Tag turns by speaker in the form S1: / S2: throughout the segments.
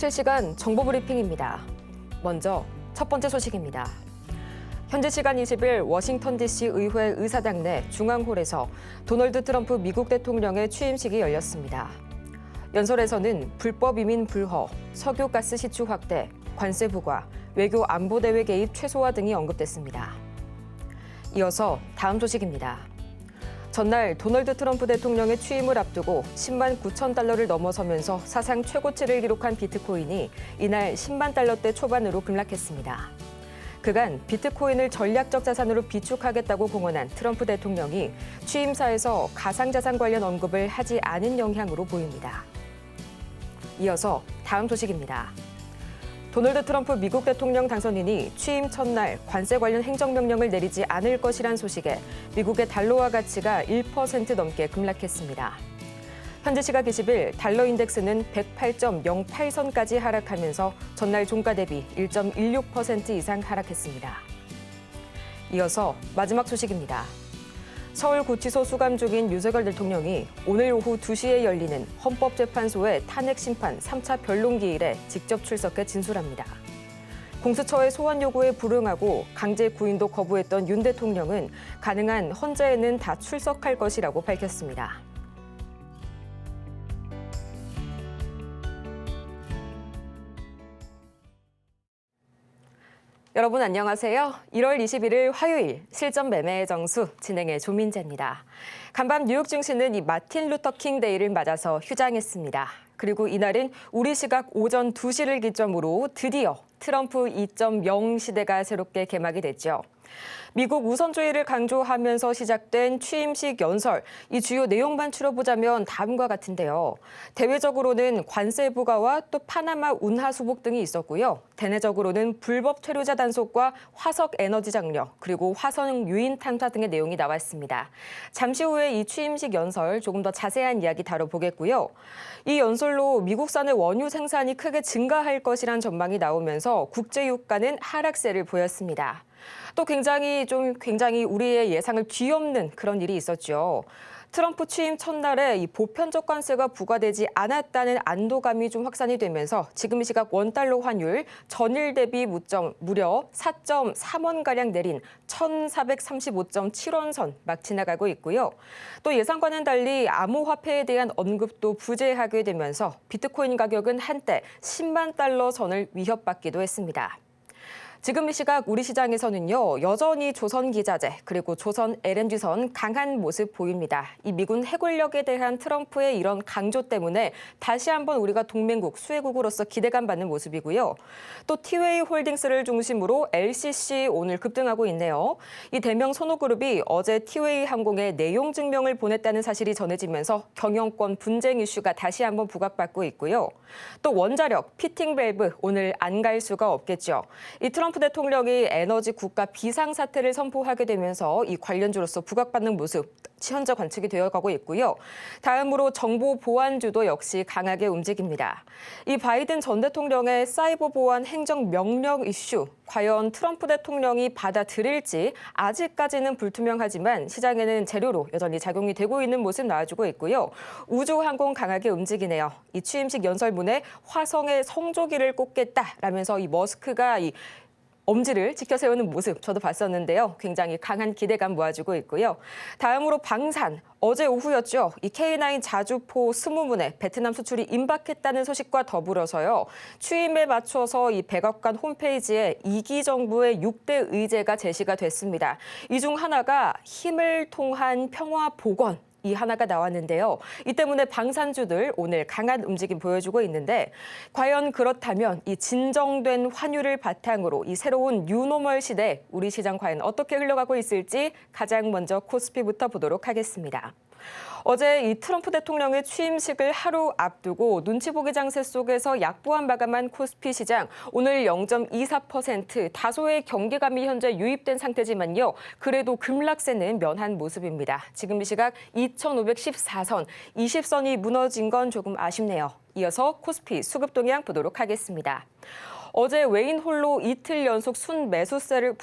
S1: 실시간 정보 브리핑입니다. 먼저 첫 번째 소식입니다. 현지 시간 20일 워싱턴 DC 의회 의사당 내 중앙홀에서 도널드 트럼프 미국 대통령의 취임식이 열렸습니다. 연설에서는 불법 이민 불허, 석유가스 시추 확대, 관세 부과, 외교 안보 대외 개입 최소화 등이 언급됐습니다. 이어서 다음 소식입니다. 전날 도널드 트럼프 대통령의 취임을 앞두고 10만 9천 달러를 넘어서면서 사상 최고치를 기록한 비트코인이 이날 10만 달러대 초반으로 급락했습니다. 그간 비트코인을 전략적 자산으로 비축하겠다고 공언한 트럼프 대통령이 취임사에서 가상자산 관련 언급을 하지 않은 영향으로 보입니다. 이어서 다음 소식입니다. 도널드 트럼프 미국 대통령 당선인이 취임 첫날 관세 관련 행정명령을 내리지 않을 것이란 소식에 미국의 달러화 가치가 1% 넘게 급락했습니다. 현지 시각 20일 달러 인덱스는 108.08선까지 하락하면서 전날 종가 대비 1.16% 이상 하락했습니다. 이어서 마지막 소식입니다. 서울구치소 수감 중인 윤석열 대통령이 오늘 오후 2시에 열리는 헌법재판소의 탄핵심판 3차 변론기일에 직접 출석해 진술합니다. 공수처의 소환 요구에 불응하고 강제 구인도 거부했던 윤 대통령은 가능한 헌재에는 다 출석할 것이라고 밝혔습니다. 여러분 안녕하세요. 1월 21일 화요일 실전 매매의 정수 진행의 조민재입니다. 간밤 뉴욕 증시는 이 마틴 루터 킹 데이를 맞아서 휴장했습니다. 그리고 이날은 우리 시각 오전 2시를 기점으로 드디어 트럼프 2.0 시대가 새롭게 개막이 됐죠. 미국 우선주의를 강조하면서 시작된 취임식 연설, 이 주요 내용만 추려보자면 다음과 같은데요. 대외적으로는 관세 부과와 또 파나마 운하 수복 등이 있었고요. 대내적으로는 불법 체류자 단속과 화석 에너지 장려, 그리고 화성 유인 탐사 등의 내용이 나왔습니다. 잠시 후에 이 취임식 연설 조금 더 자세한 이야기 다뤄보겠고요. 이 연설로 미국산의 원유 생산이 크게 증가할 것이란 전망이 나오면서 국제 유가는 하락세를 보였습니다. 또 굉장히 우리의 예상을 뒤엎는 그런 일이 있었죠. 트럼프 취임 첫날에 이 보편적 관세가 부과되지 않았다는 안도감이 좀 확산이 되면서 지금 이 시각 원달러 환율 전일 대비 무려 4.3원가량 내린 1,435.7원 선 막 지나가고 있고요. 또 예상과는 달리 암호화폐에 대한 언급도 부재하게 되면서 비트코인 가격은 한때 10만 달러 선을 위협받기도 했습니다. 지금 이 시각 우리 시장에서는요, 여전히 조선 기자재 그리고 조선 LNG선 강한 모습 보입니다. 이 미군 해군력에 대한 트럼프의 이런 강조 때문에 다시 한번 우리가 동맹국, 수혜국으로서 기대감 받는 모습이고요. 또 티웨이 홀딩스를 중심으로 LCC 오늘 급등하고 있네요. 이 대명 선호그룹이 어제 티웨이 항공에 내용 증명을 보냈다는 사실이 전해지면서 경영권 분쟁 이슈가 다시 한번 부각받고 있고요. 또 원자력, 피팅 밸브 오늘 안 갈 수가 없겠죠. 이 트럼프 대통령이 에너지 국가 비상사태를 선포하게 되면서 이 관련주로서 부각받는 모습 현재 관측이 되어가고 있고요. 다음으로 정보 보안주도 역시 강하게 움직입니다. 이 바이든 전 대통령의 사이버 보안 행정 명령 이슈, 과연 트럼프 대통령이 받아들일지 아직까지는 불투명하지만 시장에는 재료로 여전히 작용이 되고 있는 모습 나와주고 있고요. 우주항공 강하게 움직이네요. 이 취임식 연설문에 화성의 성조기를 꽂겠다라면서 이 머스크가 이 엄지를 지켜세우는 모습 저도 봤었는데요. 굉장히 강한 기대감 모아주고 있고요. 다음으로 방산. 어제 오후였죠. 이 K9 자주포 20문에 베트남 수출이 임박했다는 소식과 더불어서요. 취임에 맞춰서 이 백악관 홈페이지에 2기 정부의 6대 의제가 제시가 됐습니다. 이 중 하나가 힘을 통한 평화 복원. 이 하나가 나왔는데요. 이 때문에 방산주들 오늘 강한 움직임 보여주고 있는데 과연 그렇다면 이 진정된 환율을 바탕으로 이 새로운 뉴노멀 시대 우리 시장 과연 어떻게 흘러가고 있을지 가장 먼저 코스피부터 보도록 하겠습니다. 어제 이 트럼프 대통령의 취임식을 하루 앞두고 눈치 보기 장세 속에서 약보한 마감한 코스피 시장 오늘 0.24% 다소의 경계감이 현재 유입된 상태지만요. 그래도 급락세는 면한 모습입니다. 지금 이 시각 2,514선, 20선이 무너진 건 조금 아쉽네요. 이어서 코스피 수급 동향 보도록 하겠습니다. 어제 외인 홀로 이틀 연속 순매도세를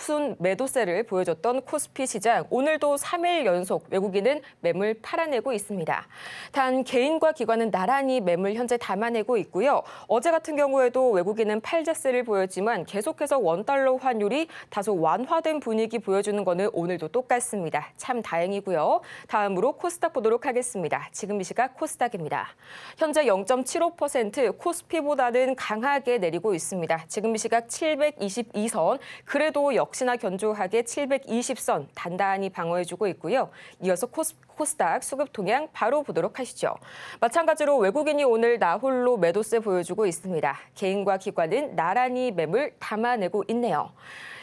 S1: 보여줬던 코스피 시장, 오늘도 3일 연속 외국인은 매물 팔아내고 있습니다. 단 개인과 기관은 나란히 매물 현재 담아내고 있고요. 어제 같은 경우에도 외국인은 팔자세를 보였지만 계속해서 원달러 환율이 다소 완화된 분위기 보여주는 거는 오늘도 똑같습니다. 참 다행이고요. 다음으로 코스닥 보도록 하겠습니다. 지금 이 시각 코스닥입니다. 현재 0.75% 코스피보다는 강하게 내리고 있습니다. 지금 이 시각 722선, 그래도 역시나 견조하게 720선 단단히 방어해주고 있고요. 이어서 코스닥 수급 동향 바로 보도록 하시죠. 마찬가지로 외국인이 오늘 나홀로 매도세 보여주고 있습니다. 개인과 기관은 나란히 매물 담아내고 있네요.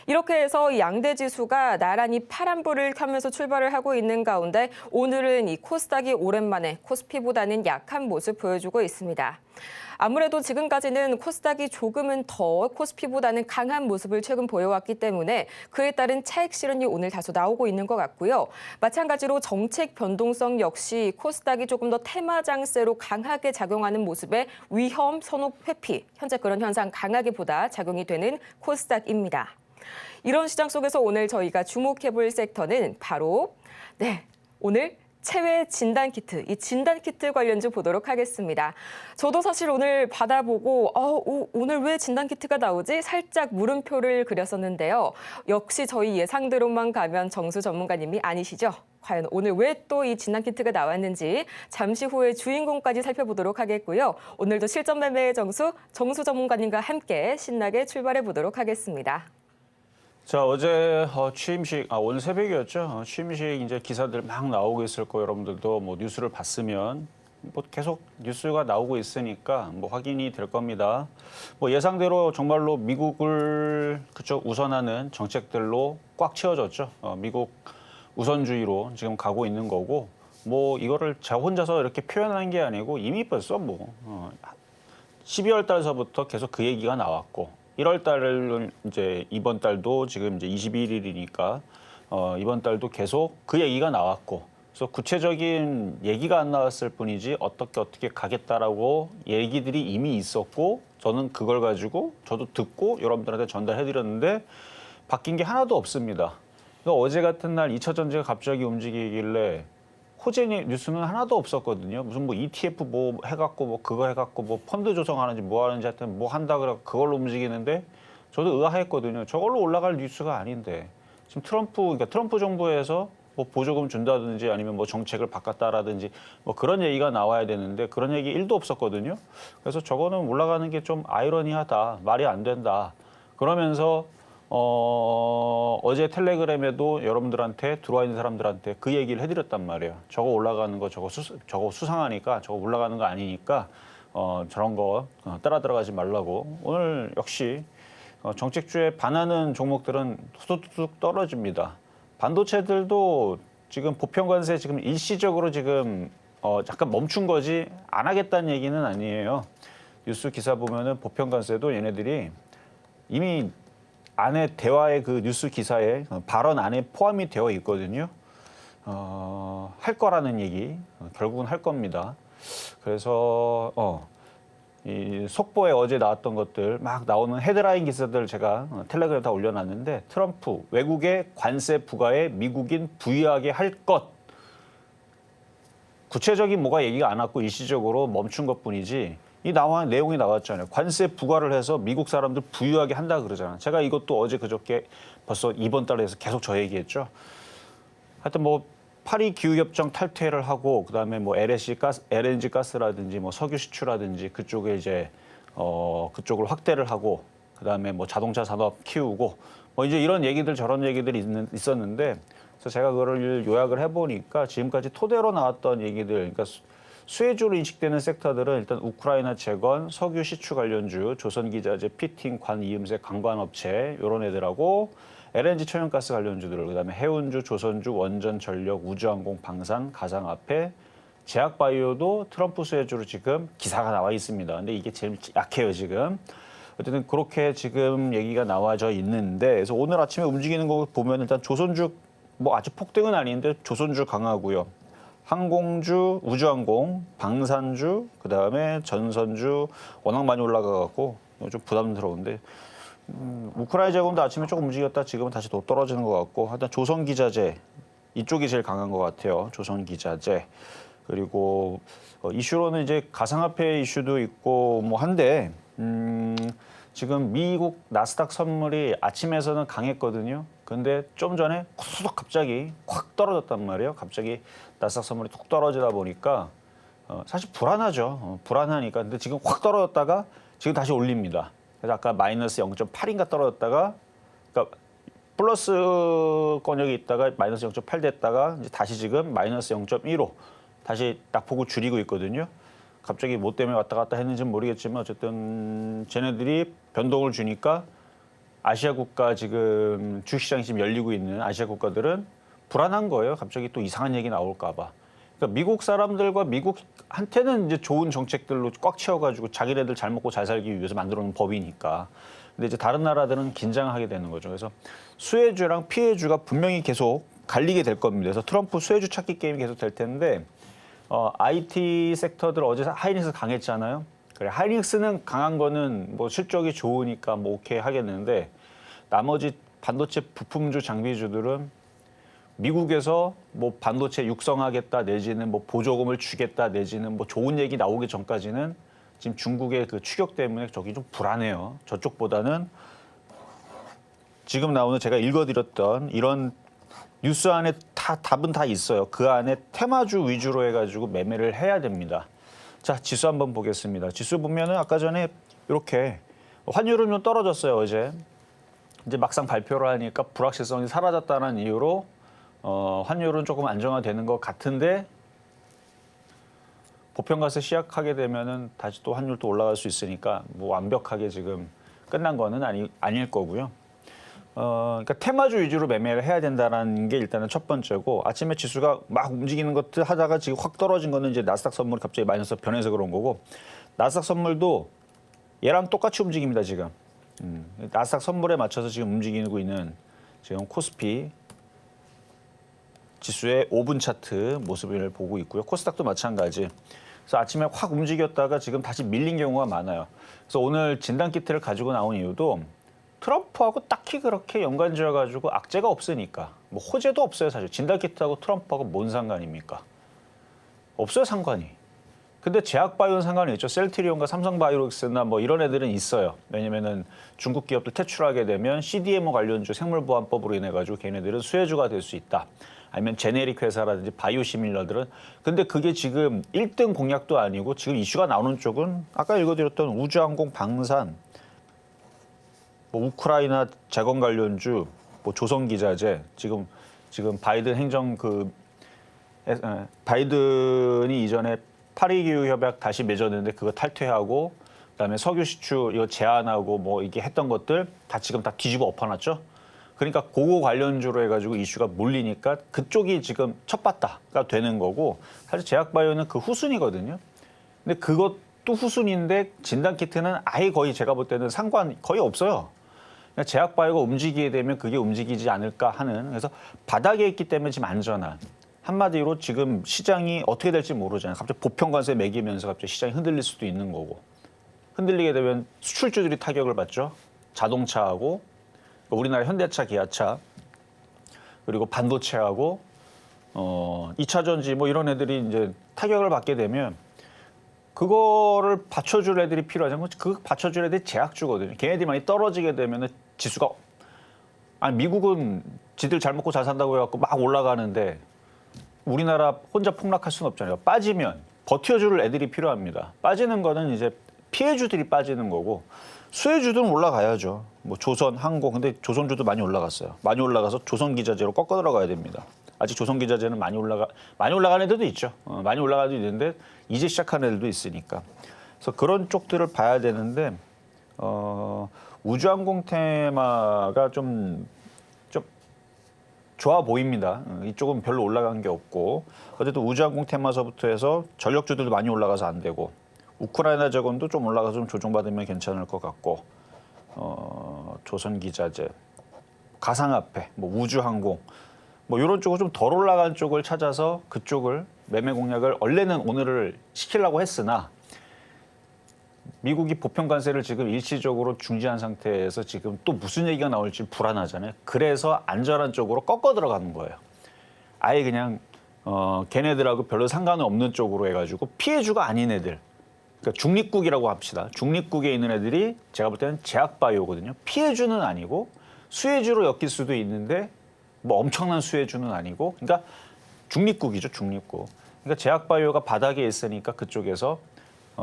S1: 이렇게 해서 양대 지수가 나란히 파란불을 켜면서 출발을 하고 있는 가운데 오늘은 이 코스닥이 오랜만에 코스피보다는 약한 모습 보여주고 있습니다. 아무래도 지금까지는 코스닥이 조금은 더 코스피보다는 강한 모습을 최근 보여왔기 때문에 그에 따른 차익 실현이 오늘 다소 나오고 있는 것 같고요. 마찬가지로 정책 변동성 역시 코스닥이 조금 더 테마 장세로 강하게 작용하는 모습에 위험 선호 회피, 현재 그런 현상 강하게 보다 작용이 되는 코스닥입니다. 이런 시장 속에서 오늘 저희가 주목해볼 섹터는 바로 오늘 체외 진단키트, 이 진단키트 관련주 보도록 하겠습니다. 저도 사실 오늘 받아보고 오늘 왜 진단키트가 나오지? 살짝 물음표를 그렸었는데요. 역시 저희 예상대로만 가면 정수 전문가님이 아니시죠? 과연 오늘 왜 또 이 진단키트가 나왔는지 잠시 후에 주인공까지 살펴보도록 하겠고요. 오늘도 실전 매매의 정수 전문가님과 함께 신나게 출발해 보도록 하겠습니다.
S2: 자, 어제 취임식, 오늘 새벽이었죠. 취임식 이제 기사들 막 나오고 있을 거예요. 여러분들도 뭐 뉴스를 봤으면 뭐 계속 뉴스가 나오고 있으니까 뭐 확인이 될 겁니다. 뭐 예상대로 정말로 미국을 그쪽 우선하는 정책들로 꽉 채워졌죠. 미국 우선주의로 지금 가고 있는 거고, 뭐 이거를 저 혼자서 이렇게 표현한 게 아니고 이미 벌써 12월 달서부터 계속 그 얘기가 나왔고, 1월 달을 이제 이번 달도 지금 이제 21일이니까 이번 달도 계속 그 얘기가 나왔고, 그래서 구체적인 얘기가 안 나왔을 뿐이지 어떻게 가겠다라고 얘기들이 이미 있었고, 저는 그걸 가지고 저도 듣고 여러분들한테 전달해드렸는데 바뀐 게 하나도 없습니다. 그러니까 어제 같은 날 2차 전지가 갑자기 움직이길래 호재 뉴스는 하나도 없었거든요. 무슨 뭐 ETF 뭐 해갖고 뭐 그거 해갖고 뭐 펀드 조성하는지 뭐 하는지 하여튼 뭐 한다 그래 그걸로 움직이는데 저도 의아했거든요. 저걸로 올라갈 뉴스가 아닌데 지금 그러니까 트럼프 정부에서 뭐 보조금 준다든지 아니면 뭐 정책을 바꿨다라든지 뭐 그런 얘기가 나와야 되는데 그런 얘기 1도 없었거든요. 그래서 저거는 올라가는 게 좀 아이러니하다, 말이 안 된다. 그러면서 어제 텔레그램에도 여러분들한테 들어와 있는 사람들한테 그 얘기를 해드렸단 말이에요. 저거 올라가는 거 저거 수상하니까 저거 올라가는 거 아니니까 저런 거 따라 들어가지 말라고. 오늘 역시 정책주에 반하는 종목들은 뚝뚝 떨어집니다. 반도체들도 지금 보편관세 지금 일시적으로 지금 잠깐 멈춘 거지 안 하겠다는 얘기는 아니에요. 뉴스 기사 보면은 보편관세도 얘네들이 이미 안에 대화의 그 뉴스 기사에 발언 안에 포함이 되어 있거든요. 할 거라는 얘기 결국은 할 겁니다. 그래서 이 속보에 어제 나왔던 것들 막 나오는 헤드라인 기사들 제가 텔레그램에 다 올려놨는데 트럼프 외국의 관세 부과에 미국인 부유하게 할 것. 구체적인 뭐가 얘기가 안 왔고 일시적으로 멈춘 것뿐이지 이 내용이 나왔잖아요. 관세 부과를 해서 미국 사람들 부유하게 한다 그러잖아요. 제가 이것도 어제 그저께 벌써 이번 달에 해서 계속 저 얘기했죠. 하여튼 뭐 파리 기후협정 탈퇴를 하고 그다음에 뭐 LNG 가스라든지 뭐 석유 시추라든지 그쪽에 이제 그쪽을 확대를 하고 그다음에 뭐 자동차 산업 키우고 뭐 이제 이런 얘기들 저런 얘기들이 있었는데 그래서 제가 그걸 요약을 해보니까 지금까지 토대로 나왔던 얘기들, 그러니까 수혜주로 인식되는 섹터들은 일단 우크라이나 채권, 석유 시추 관련주, 조선기자재, 피팅, 관 이음새, 관광업체 이런 애들하고 LNG 천연가스 관련주들, 그다음에 해운주, 조선주, 원전, 전력, 우주항공, 방산, 가상화폐, 제약바이오도 트럼프 수혜주로 지금 기사가 나와 있습니다. 근데 이게 제일 약해요 지금. 어쨌든 그렇게 지금 얘기가 나와져 있는데, 그래서 오늘 아침에 움직이는 거 보면 일단 조선주 뭐 아주 폭등은 아닌데 조선주 강하고요. 항공주, 우주항공, 방산주, 그다음에 전선주 워낙 많이 올라가갖고 좀 부담스러운데 우크라이나 제공도 아침에 조금 움직였다 지금은 다시 더 떨어지는 것 같고 하여튼 조선기자재 이쪽이 제일 강한 것 같아요. 조선기자재 그리고 이슈로는 이제 가상화폐 이슈도 있고 뭐 한데 지금 미국 나스닥 선물이 아침에서는 강했거든요. 근데 좀 전에 후두둑 갑자기 확 떨어졌단 말이에요. 갑자기 나스닥 선물이 툭 떨어지다 보니까 사실 불안하죠. 불안하니까. 근데 지금 확 떨어졌다가 지금 다시 올립니다. 그래서 아까 마이너스 0.8인가 떨어졌다가 그러니까 플러스 권역이 있다가 마이너스 0.8 됐다가 이제 다시 지금 마이너스 0.15 다시 낙폭을 줄이고 있거든요. 갑자기 뭐 때문에 왔다 갔다 했는지는 모르겠지만 어쨌든 쟤네들이 변동을 주니까 아시아 국가 지금 주식시장이 지금 열리고 있는 아시아 국가들은 불안한 거예요. 갑자기 또 이상한 얘기 나올까 봐. 그러니까 미국 사람들과 미국한테는 이제 좋은 정책들로 꽉 채워가지고 자기네들 잘 먹고 잘 살기 위해서 만들어 놓은 법이니까. 근데 이제 다른 나라들은 긴장하게 되는 거죠. 그래서 수혜주랑 피해주가 분명히 계속 갈리게 될 겁니다. 그래서 트럼프 수혜주 찾기 게임이 계속 될 텐데 IT 섹터들 어제 하이닉스 강했잖아요. 그래 하이닉스는 강한 거는 뭐 실적이 좋으니까 뭐 오케이 하겠는데 나머지 반도체 부품주 장비주들은 미국에서 뭐 반도체 육성하겠다 내지는 뭐 보조금을 주겠다 내지는 뭐 좋은 얘기 나오기 전까지는 지금 중국의 그 추격 때문에 저기 좀 불안해요. 저쪽보다는 지금 나오는 제가 읽어드렸던 이런 뉴스 안에 다 답은 다 있어요. 그 안에 테마주 위주로 해가지고 매매를 해야 됩니다. 자, 지수 한번 보겠습니다. 지수 보면은 아까 전에 이렇게 환율은 좀 떨어졌어요, 어제. 이제 막상 발표를 하니까 불확실성이 사라졌다는 이유로 환율은 조금 안정화되는 것 같은데 보편가세 시작하게 되면은 다시 또 환율도 올라갈 수 있으니까 뭐 완벽하게 지금 끝난 거는 아닐 거고요. 그러니까 테마주 위주로 매매를 해야 된다는 게 일단은 첫 번째고 아침에 지수가 막 움직이는 것들 하다가 지금 확 떨어진 거는 이제 나스닥 선물이 갑자기 마이너스 변해서 그런 거고 나스닥 선물도 얘랑 똑같이 움직입니다 지금. 나스닥 선물에 맞춰서 지금 움직이고 있는 지금 코스피 지수의 5분 차트 모습을 보고 있고요. 코스닥도 마찬가지. 그래서 아침에 확 움직였다가 지금 다시 밀린 경우가 많아요. 그래서 오늘 진단 키트를 가지고 나온 이유도 트럼프하고 딱히 그렇게 연관지어가지고 악재가 없으니까 뭐 호재도 없어요 사실. 진단키트하고 트럼프하고 뭔 상관입니까? 없어요 상관이. 근데 제약바이오는 상관이 있죠. 셀트리온과 삼성바이오로직스나 뭐 이런 애들은 있어요. 왜냐면은 중국 기업들 퇴출하게 되면 CDMO 관련주 생물보안법으로 인해가지고 걔네들은 수혜주가 될 수 있다. 아니면 제네릭 회사라든지 바이오시밀러들은 근데 그게 지금 1등 공약도 아니고 지금 이슈가 나오는 쪽은 아까 읽어드렸던 우주항공 방산 뭐 우크라이나 재건 관련주, 뭐 조선기자재, 지금 바이든 행정 바이든이 이전에 파리 기후 협약 다시 맺었는데 그거 탈퇴하고 그다음에 석유 시추 이거 제한하고 뭐 이게 했던 것들 다 지금 다 뒤집어 엎어놨죠. 그러니까 그거 관련주로 해가지고 이슈가 몰리니까 그쪽이 지금 첫바다가 되는 거고 사실 제약바이오는 그 후순위거든요. 근데 그것도 후순위인데 진단키트는 아예 거의 제가 볼 때는 상관 거의 없어요. 제약바이오가 움직이게 되면 그게 움직이지 않을까 하는 그래서 바닥에 있기 때문에 지금 안전한 한마디로 지금 시장이 어떻게 될지 모르잖아요. 갑자기 보편관세 매기면서 갑자기 시장이 흔들릴 수도 있는 거고 흔들리게 되면 수출주들이 타격을 받죠. 자동차하고 우리나라 현대차, 기아차 그리고 반도체하고 2차 전지 뭐 이런 애들이 이제 타격을 받게 되면 그거를 받쳐줄 애들이 필요하잖아요. 그 받쳐줄 애들이 제약주거든요. 걔네들이 많이 떨어지게 되면은 지수가 아니 미국은 지들 잘 먹고 잘 산다고 해갖고 막 올라가는데 우리나라 혼자 폭락할 수는 없잖아요. 빠지면 버텨줄 애들이 필요합니다. 빠지는 거는 이제 피해주들이 빠지는 거고 수혜주들은 올라가야죠. 뭐 조선, 항공 근데 조선주도 많이 올라갔어요. 많이 올라가서 조선기자재로 꺾어 들어가야 됩니다. 아직 조선기자재는 많이 올라가는 애들도 있죠. 많이 올라가는 애들도 있는데 이제 시작하는 애들도 있으니까. 그래서 그런 쪽들을 봐야 되는데 우주항공 테마가 좀 좋아 보입니다. 이쪽은 별로 올라간 게 없고 어쨌든 우주항공 테마서부터 해서 전력주들도 많이 올라가서 안 되고 우크라이나 재건도 좀 올라가서 좀 조정받으면 괜찮을 것 같고 조선기자재, 가상화폐, 뭐 우주항공 뭐 이런 쪽을 좀 덜 올라간 쪽을 찾아서 그쪽을 매매 공략을 원래는 오늘을 시키려고 했으나 미국이 보편 관세를 지금 일시적으로 중지한 상태에서 지금 또 무슨 얘기가 나올지 불안하잖아요. 그래서 안전한 쪽으로 꺾어 들어가는 거예요. 아예 그냥 걔네들하고 별로 상관없는 쪽으로 해가지고 피해주가 아닌 애들. 그러니까 중립국이라고 합시다. 중립국에 있는 애들이 제가 볼 때는 제약바이오거든요. 피해주는 아니고 수혜주로 엮일 수도 있는데 뭐 엄청난 수혜주는 아니고 그러니까 중립국이죠. 중립국. 그러니까 제약바이오가 바닥에 있으니까 그쪽에서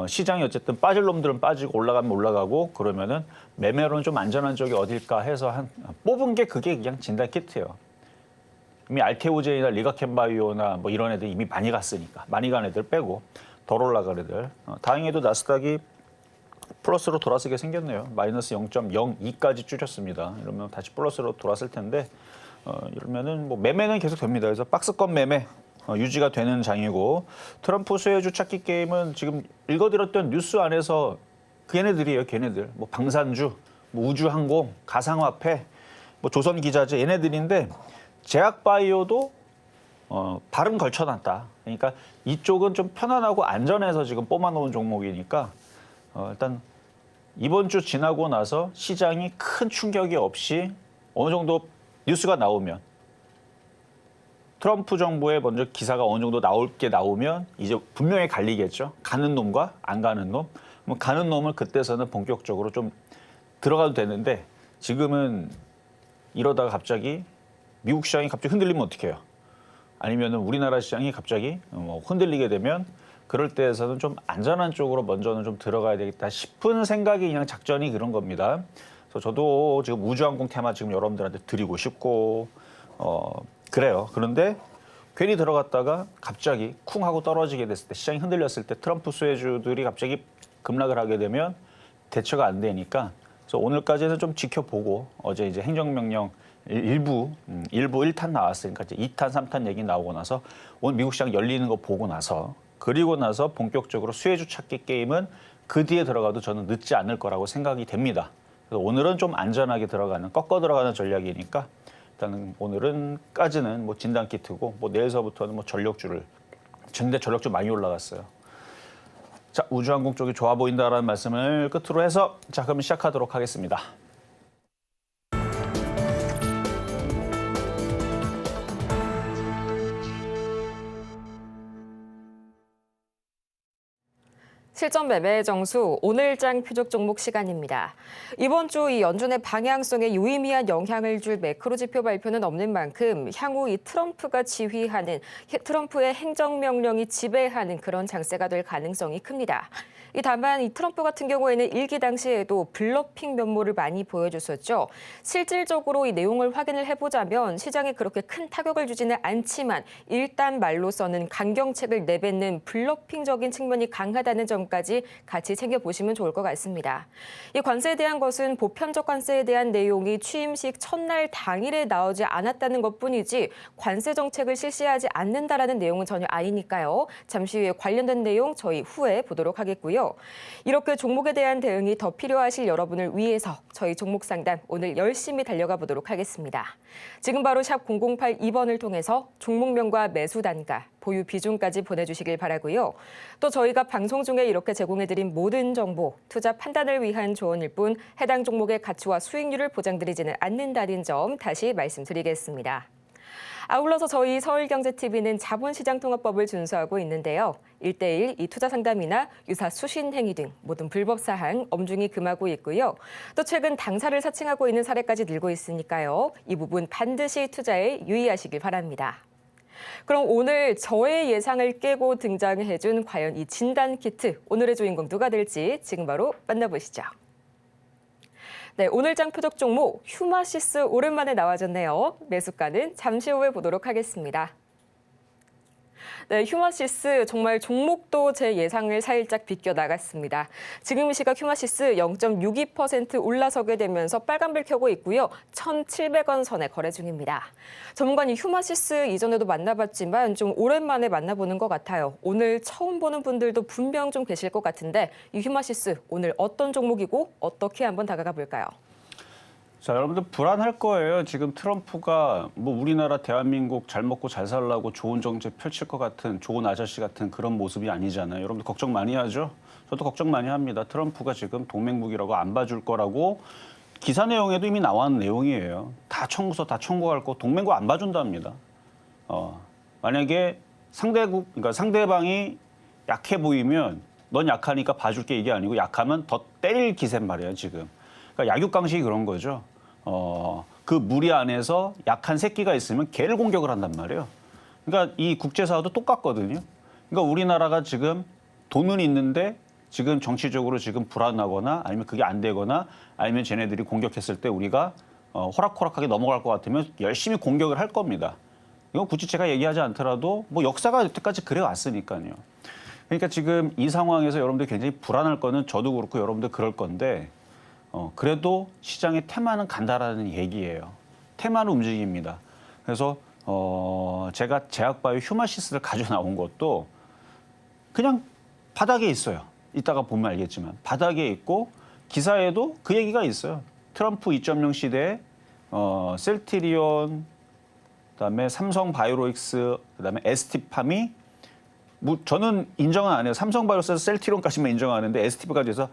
S2: 시장이 어쨌든 빠질 놈들은 빠지고 올라가면 올라가고 그러면은 매매로는 좀 안전한 쪽이 어딜까 해서 뽑은 게 그게 그냥 진단키트예요. 이미 알테오젠이나 리가켄바이오나 뭐 이런 애들 이미 많이 갔으니까 많이 간 애들 빼고 덜 올라간 애들. 다행히도 나스닥이 플러스로 돌아서게 생겼네요. 마이너스 0.02까지 줄였습니다. 이러면 다시 플러스로 돌았을 텐데 이러면은 뭐 매매는 계속 됩니다. 그래서 박스권 매매 유지가 되는 장이고 트럼프 수혜주 찾기 게임은 지금 읽어드렸던 뉴스 안에서 걔네들이에요. 걔네들 뭐 방산주, 뭐 우주항공, 가상화폐, 뭐 조선기자재 얘네들인데 제약바이오도 발은 걸쳐놨다. 그러니까 이쪽은 좀 편안하고 안전해서 지금 뽑아놓은 종목이니까 일단 이번 주 지나고 나서 시장이 큰 충격이 없이 어느 정도 뉴스가 나오면 트럼프 정부의 먼저 기사가 어느 정도 나올 게 나오면 이제 분명히 갈리겠죠. 가는 놈과 안 가는 놈. 뭐 가는 놈을 그때서는 본격적으로 좀 들어가도 되는데 지금은 이러다가 갑자기 미국 시장이 갑자기 흔들리면 어떻게 해요? 아니면 우리나라 시장이 갑자기 흔들리게 되면 그럴 때에서는 좀 안전한 쪽으로 먼저는 좀 들어가야 되겠다 싶은 생각이 그냥 작전이 그런 겁니다. 그래서 저도 지금 우주항공 테마 지금 여러분들한테 드리고 싶고 그래요. 그런데 괜히 들어갔다가 갑자기 쿵 하고 떨어지게 됐을 때 시장이 흔들렸을 때 트럼프 수혜주들이 갑자기 급락을 하게 되면 대처가 안 되니까 그래서 오늘까지는 좀 지켜보고 어제 이제 행정명령 일부 1탄 나왔으니까 이제 2탄, 3탄 얘기 나오고 나서 오늘 미국 시장 열리는 거 보고 나서 그리고 나서 본격적으로 수혜주 찾기 게임은 그 뒤에 들어가도 저는 늦지 않을 거라고 생각이 됩니다. 그래서 오늘은 좀 안전하게 들어가는 꺾어 들어가는 전략이니까 일단은 오늘은까지는 뭐 진단키트고 뭐 내일서부터는 뭐 전력주를 근데 전력주 많이 올라갔어요. 자, 우주항공 쪽이 좋아 보인다라는 말씀을 끝으로 해서 자, 그럼 시작하도록 하겠습니다.
S1: 실전 매매의 정수 오늘장 표적 종목 시간입니다. 이번 주 이 연준의 방향성에 유의미한 영향을 줄 매크로 지표 발표는 없는 만큼 향후 이 트럼프의 행정명령이 지배하는 그런 장세가 될 가능성이 큽니다. 다만 이 트럼프 같은 경우에는 일기 당시에도 블러핑 면모를 많이 보여줬었죠. 실질적으로 이 내용을 확인을 해보자면 시장에 그렇게 큰 타격을 주지는 않지만 일단 말로서는 강경책을 내뱉는 블러핑적인 측면이 강하다는 점까지 같이 챙겨보시면 좋을 것 같습니다. 이 관세에 대한 것은 보편적 관세에 대한 내용이 취임식 첫날 당일에 나오지 않았다는 것뿐이지 관세 정책을 실시하지 않는다라는 내용은 전혀 아니니까요. 잠시 후에 관련된 내용 저희 후에 보도록 하겠고요. 이렇게 종목에 대한 대응이 더 필요하실 여러분을 위해서 저희 종목 상담 오늘 열심히 달려가 보도록 하겠습니다. 지금 바로 샵 0082번을 통해서 종목명과 매수 단가, 보유 비중까지 보내주시길 바라고요. 또 저희가 방송 중에 이렇게 제공해드린 모든 정보, 투자 판단을 위한 조언일 뿐 해당 종목의 가치와 수익률을 보장드리지는 않는다는 점 다시 말씀드리겠습니다. 아울러서 저희 서울경제TV는 자본시장통화법을 준수하고 있는데요. 1:1 이 투자 상담이나 유사 수신 행위 등 모든 불법 사항 엄중히 금하고 있고요. 또 최근 당사를 사칭하고 있는 사례까지 늘고 있으니까요. 이 부분 반드시 투자에 유의하시길 바랍니다. 그럼 오늘 저의 예상을 깨고 등장해준 과연 이 진단키트, 오늘의 주인공 누가 될지 지금 바로 만나보시죠. 네, 오늘장 표적 종목 휴마시스 오랜만에 나와줬네요. 매수가는 잠시 후에 보도록 하겠습니다. 네, 휴마시스 정말 종목도 제 예상을 살짝 비껴나갔습니다. 지금 이 시각 휴마시스 0.62% 올라서게 되면서 빨간불 켜고 있고요. 1,700원 선에 거래 중입니다. 전문가님 휴마시스 이전에도 만나봤지만 좀 오랜만에 만나보는 것 같아요. 오늘 처음 보는 분들도 분명 좀 계실 것 같은데 이 휴마시스 오늘 어떤 종목이고 어떻게 한번 다가가 볼까요?
S2: 자, 여러분들 불안할 거예요. 지금 트럼프가 뭐 우리나라 대한민국 잘 먹고 잘 살라고 좋은 정책 펼칠 것 같은 좋은 아저씨 같은 그런 모습이 아니잖아요. 여러분들 걱정 많이 하죠? 저도 걱정 많이 합니다. 트럼프가 지금 동맹국이라고 안 봐줄 거라고 기사 내용에도 이미 나온 내용이에요. 다 청구서 다 청구할 거 동맹국 안 봐준답니다. 만약에 그러니까 상대방이 약해 보이면 넌 약하니까 봐줄게 이게 아니고 약하면 더 때릴 기세란 말이에요, 지금. 그러니까 약육강식이 그런 거죠. 그 무리 안에서 약한 새끼가 있으면 걔를 공격을 한단 말이에요. 그러니까 이 국제사회도 똑같거든요. 그러니까 우리나라가 지금 돈은 있는데 지금 정치적으로 지금 불안하거나 아니면 그게 안 되거나 아니면 쟤네들이 공격했을 때 우리가 호락호락하게 넘어갈 것 같으면 열심히 공격을 할 겁니다. 이건 굳이 제가 얘기하지 않더라도 뭐 역사가 여태까지 그래 왔으니까요. 그러니까 지금 이 상황에서 여러분들 굉장히 불안할 거는 저도 그렇고 여러분들 그럴 건데 그래도 시장의 테마는 간다라는 얘기예요. 테마는 움직입니다. 그래서 제가 제약바이오 휴마시스를 가져 나온 것도 그냥 바닥에 있어요. 이따가 보면 알겠지만 바닥에 있고 기사에도 그 얘기가 있어요. 트럼프 2.0 시대에 셀트리온, 그다음에 삼성바이오로직스, 그다음에 ST팜이 뭐 저는 인정은 안 해요. 삼성바이오로직스 셀트리온까지만 인정하는데 ST팜까지 해서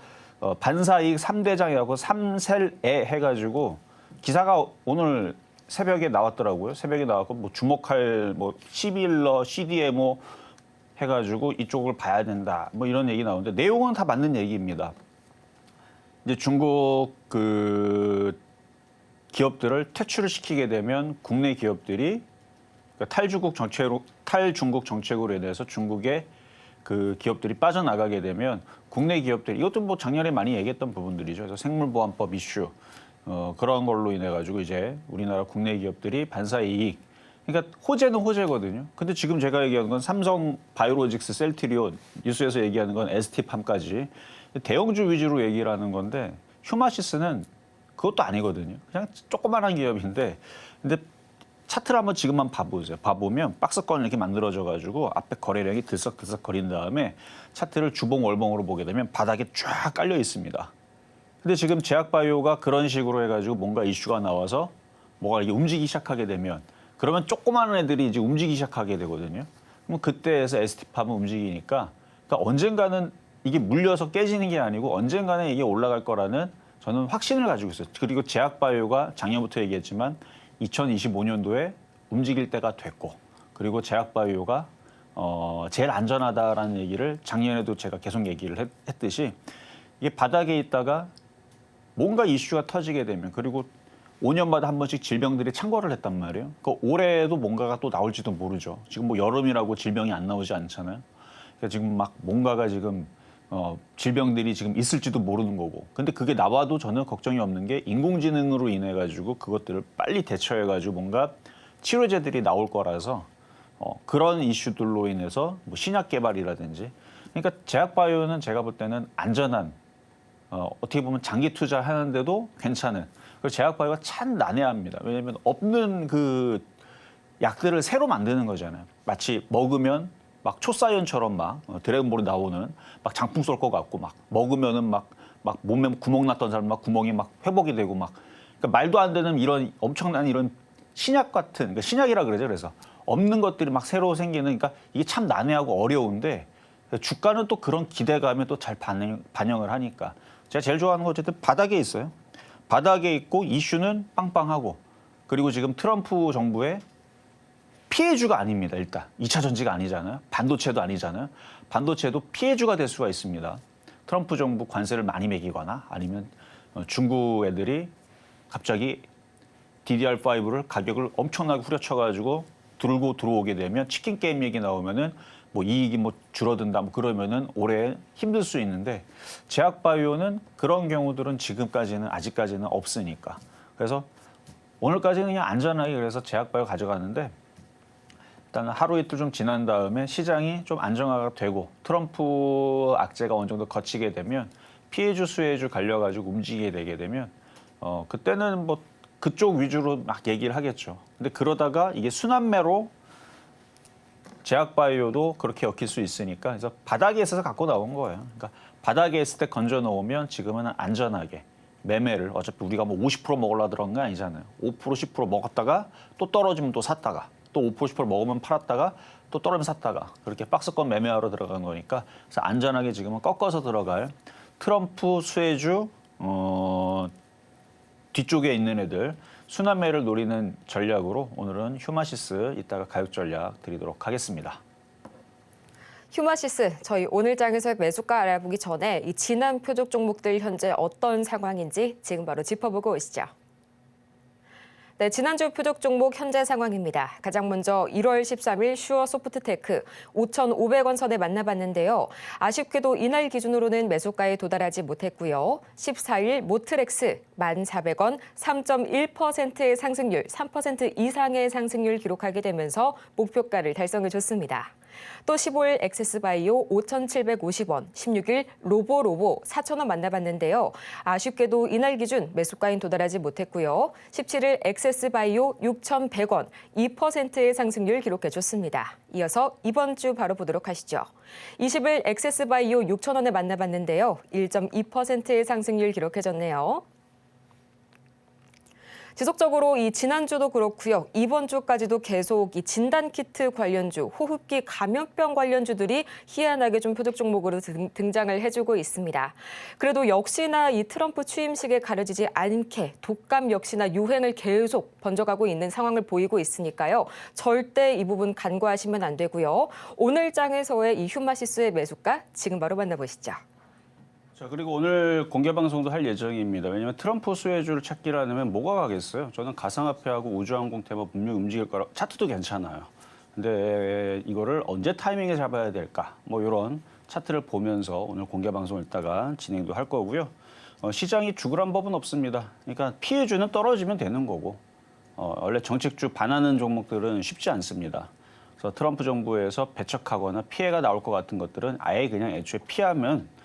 S2: 반사이익 3대장이라고 삼셀에 해가지고 기사가 오늘 새벽에 나왔더라고요. 새벽에 나왔고 뭐 주목할 뭐 시빌러, CDMO 해가지고 이쪽을 봐야 된다. 뭐 이런 얘기 나오는데 내용은 다 맞는 얘기입니다. 이제 중국 그 기업들을 퇴출을 시키게 되면 국내 기업들이 그러니까 탈중국 정책으로 인해서 중국의 그 기업들이 빠져나가게 되면 국내 기업들 이것도 뭐 작년에 많이 얘기했던 부분들이죠. 그래서 생물보안법 이슈 그런 걸로 인해 가지고 이제 우리나라 국내 기업들이 반사이익 그러니까 호재는 호재거든요. 근데 지금 제가 얘기하는 건 삼성 바이오로직스, 셀트리온 뉴스에서 얘기하는 건 ST팜까지 대형주 위주로 얘기를 하는 건데 휴마시스는 그것도 아니거든요. 그냥 조그만한 기업인데 근데 차트를 한번 지금만 봐보세요. 봐보면 박스권 이렇게 만들어져 가지고 앞에 거래량이 들썩들썩 거린 다음에 차트를 주봉 월봉으로 보게 되면 바닥에 쫙 깔려 있습니다. 근데 지금 제약바이오가 그런 식으로 해가지고 뭔가 이슈가 나와서 뭐가 이렇게 움직이기 시작하게 되면 그러면 조그마한 애들이 이제 움직이기 시작하게 되거든요. 그럼 그때에서 ST팜은 움직이니까 그러니까 언젠가는 이게 물려서 깨지는 게 아니고 언젠가는 이게 올라갈 거라는 저는 확신을 가지고 있어요. 그리고 제약바이오가 작년부터 얘기했지만 2025년도에 움직일 때가 됐고 그리고 제약바이오가 제일 안전하다라는 얘기를 작년에도 제가 계속 얘기를 했듯이 이게 바닥에 있다가 뭔가 이슈가 터지게 되면 그리고 5년마다 한 번씩 질병들이 창궐을 했단 말이에요. 그 올해도 뭔가가 또 나올지도 모르죠. 지금 뭐 여름이라고 질병이 안 나오지 않잖아요. 그러니까 지금 막 뭔가가 지금 질병들이 지금 있을지도 모르는 거고. 근데 그게 나와도 저는 걱정이 없는 게 인공지능으로 인해 가지고 그것들을 빨리 대처해 가지고 뭔가 치료제들이 나올 거라서 그런 이슈들로 인해서 뭐 신약 개발이라든지. 그러니까 제약바이오는 제가 볼 때는 안전한 어떻게 보면 장기 투자하는데도 괜찮은. 그리고 제약바이오가 참 난해합니다. 왜냐하면 없는 그 약들을 새로 만드는 거잖아요. 마치 먹으면 막 초사이언처럼 막 드래곤볼에 나오는 막 장풍 쏠 것 같고 막 먹으면은 막 몸에 구멍 났던 사람 막 구멍이 막 회복이 되고 막 그러니까 말도 안 되는 이런 엄청난 이런 신약 같은 그러니까 신약이라 그러죠. 그래서 없는 것들이 막 새로 생기는 그러니까 이게 참 난해하고 어려운데 주가는 또 그런 기대감에 또 잘 반영을 하니까 제가 제일 좋아하는 건 어쨌든 바닥에 있어요. 바닥에 있고 이슈는 빵빵하고 그리고 지금 트럼프 정부의 피해주가 아닙니다. 일단 2차 전지가 아니잖아요. 반도체도 아니잖아요. 반도체도 피해주가 될 수가 있습니다. 트럼프 정부 관세를 많이 매기거나 아니면 중국 애들이 갑자기 DDR5를 가격을 엄청나게 후려쳐가지고 들고 들어오게 되면 치킨 게임 얘기 나오면은 뭐 이익이 뭐 줄어든다 뭐 그러면은 올해 힘들 수 있는데 제약바이오는 그런 경우들은 지금까지는 아직까지는 없으니까 그래서 오늘까지는 그냥 안전하게 그래서 제약바이오 가져가는데 일단 하루 이틀 좀 지난 다음에 시장이 좀 안정화가 되고 트럼프 악재가 어느 정도 거치게 되면 피해주 수혜주 갈려가지고 움직이게 되게 되면 그때는 뭐 그쪽 위주로 막 얘기를 하겠죠. 근데 그러다가 이게 순환매로 제약바이오도 그렇게 엮일 수 있으니까 그래서 바닥에 있어서 갖고 나온 거예요. 그러니까 바닥에 있을 때 건져 놓으면 지금은 안전하게 매매를 어차피 우리가 뭐 50% 먹으려 들어간 게 아니잖아요. 5% 10% 먹었다가 또 떨어지면 또 샀다가 또 5% 10% 먹으면 팔았다가 또 떨어지면 샀다가 그렇게 박스권 매매하러 들어간 거니까 그래서 안전하게 지금은 꺾어서 들어갈 트럼프 수혜주 뒤쪽에 있는 애들 순환매를 노리는 전략으로 오늘은 휴마시스 이따가 가격 전략 드리도록 하겠습니다.
S1: 휴마시스, 저희 오늘 장에서의 매수가 알아보기 전에 이 지난 표적 종목들 현재 어떤 상황인지 지금 바로 짚어보고 오시죠. 네, 지난주 표적 종목 현재 상황입니다. 가장 먼저 1월 13일 슈어소프트테크 5,500원 선에 만나봤는데요. 아쉽게도 이날 기준으로는 매수가에 도달하지 못했고요. 14일 모트렉스 1,400원 3.1%의 상승률, 3% 이상의 상승률 기록하게 되면서 목표가를 달성해줬습니다. 또 15일 엑세스바이오 5,750원, 16일 로보로보 4,000원 만나봤는데요. 아쉽게도 이날 기준 매수가인 도달하지 못했고요. 17일 엑세스바이오 6,100원, 2%의 상승률 기록해줬습니다. 이어서 이번 주 바로 보도록 하시죠. 20일 엑세스바이오 6,000원에 만나봤는데요. 1.2%의 상승률 기록해줬네요. 지속적으로 이 지난주도 그렇고요. 이번 주까지도 계속 이 진단키트 관련주, 호흡기 감염병 관련주들이 희한하게 좀 표적 종목으로 등장을 해주고 있습니다. 그래도 역시나 이 트럼프 취임식에 가려지지 않게 독감 역시나 유행을 계속 번져가고 있는 상황을 보이고 있으니까요. 절대 이 부분 간과하시면 안 되고요. 오늘 장에서의 이 휴마시스의 매수가 지금 바로 만나보시죠.
S2: 자, 그리고 오늘 공개 방송도 할 예정입니다. 왜냐하면 트럼프 수혜주를 찾기라면 뭐가 가겠어요? 저는 가상화폐하고 우주항공 테마 분명히 움직일 거라 차트도 괜찮아요. 근데 이거를 언제 타이밍에 잡아야 될까? 뭐 이런 차트를 보면서 오늘 공개 방송을 이따가 진행도 할 거고요. 시장이 죽으란 법은 없습니다. 그러니까 피해주는 떨어지면 되는 거고 원래 정책주 반하는 종목들은 쉽지 않습니다. 그래서 트럼프 정부에서 배척하거나 피해가 나올 것 같은 것들은 아예 그냥 애초에 피하면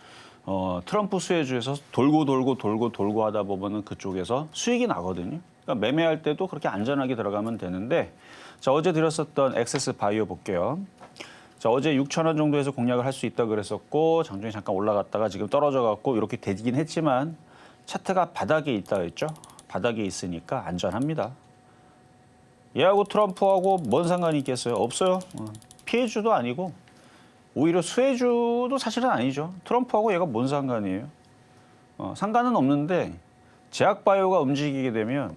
S2: 트럼프 수혜주에서 돌고 하다 보면은 그쪽에서 수익이 나거든요. 그러니까 매매할 때도 그렇게 안전하게 들어가면 되는데, 자, 어제 드렸었던 엑세스 바이오 볼게요. 자, 어제 6,000원 정도에서 공략을 할 수 있다 그랬었고, 장중에 잠깐 올라갔다가 지금 떨어져 갖고 이렇게 되긴 했지만 차트가 바닥에 있다 그랬죠. 바닥에 있으니까 안전합니다. 얘하고 트럼프하고 뭔 상관이 있겠어요? 없어요. 피해주도 아니고. 오히려 수혜주도 사실은 아니죠. 트럼프하고 얘가 뭔 상관이에요? 상관은 없는데 제약바이오가 움직이게 되면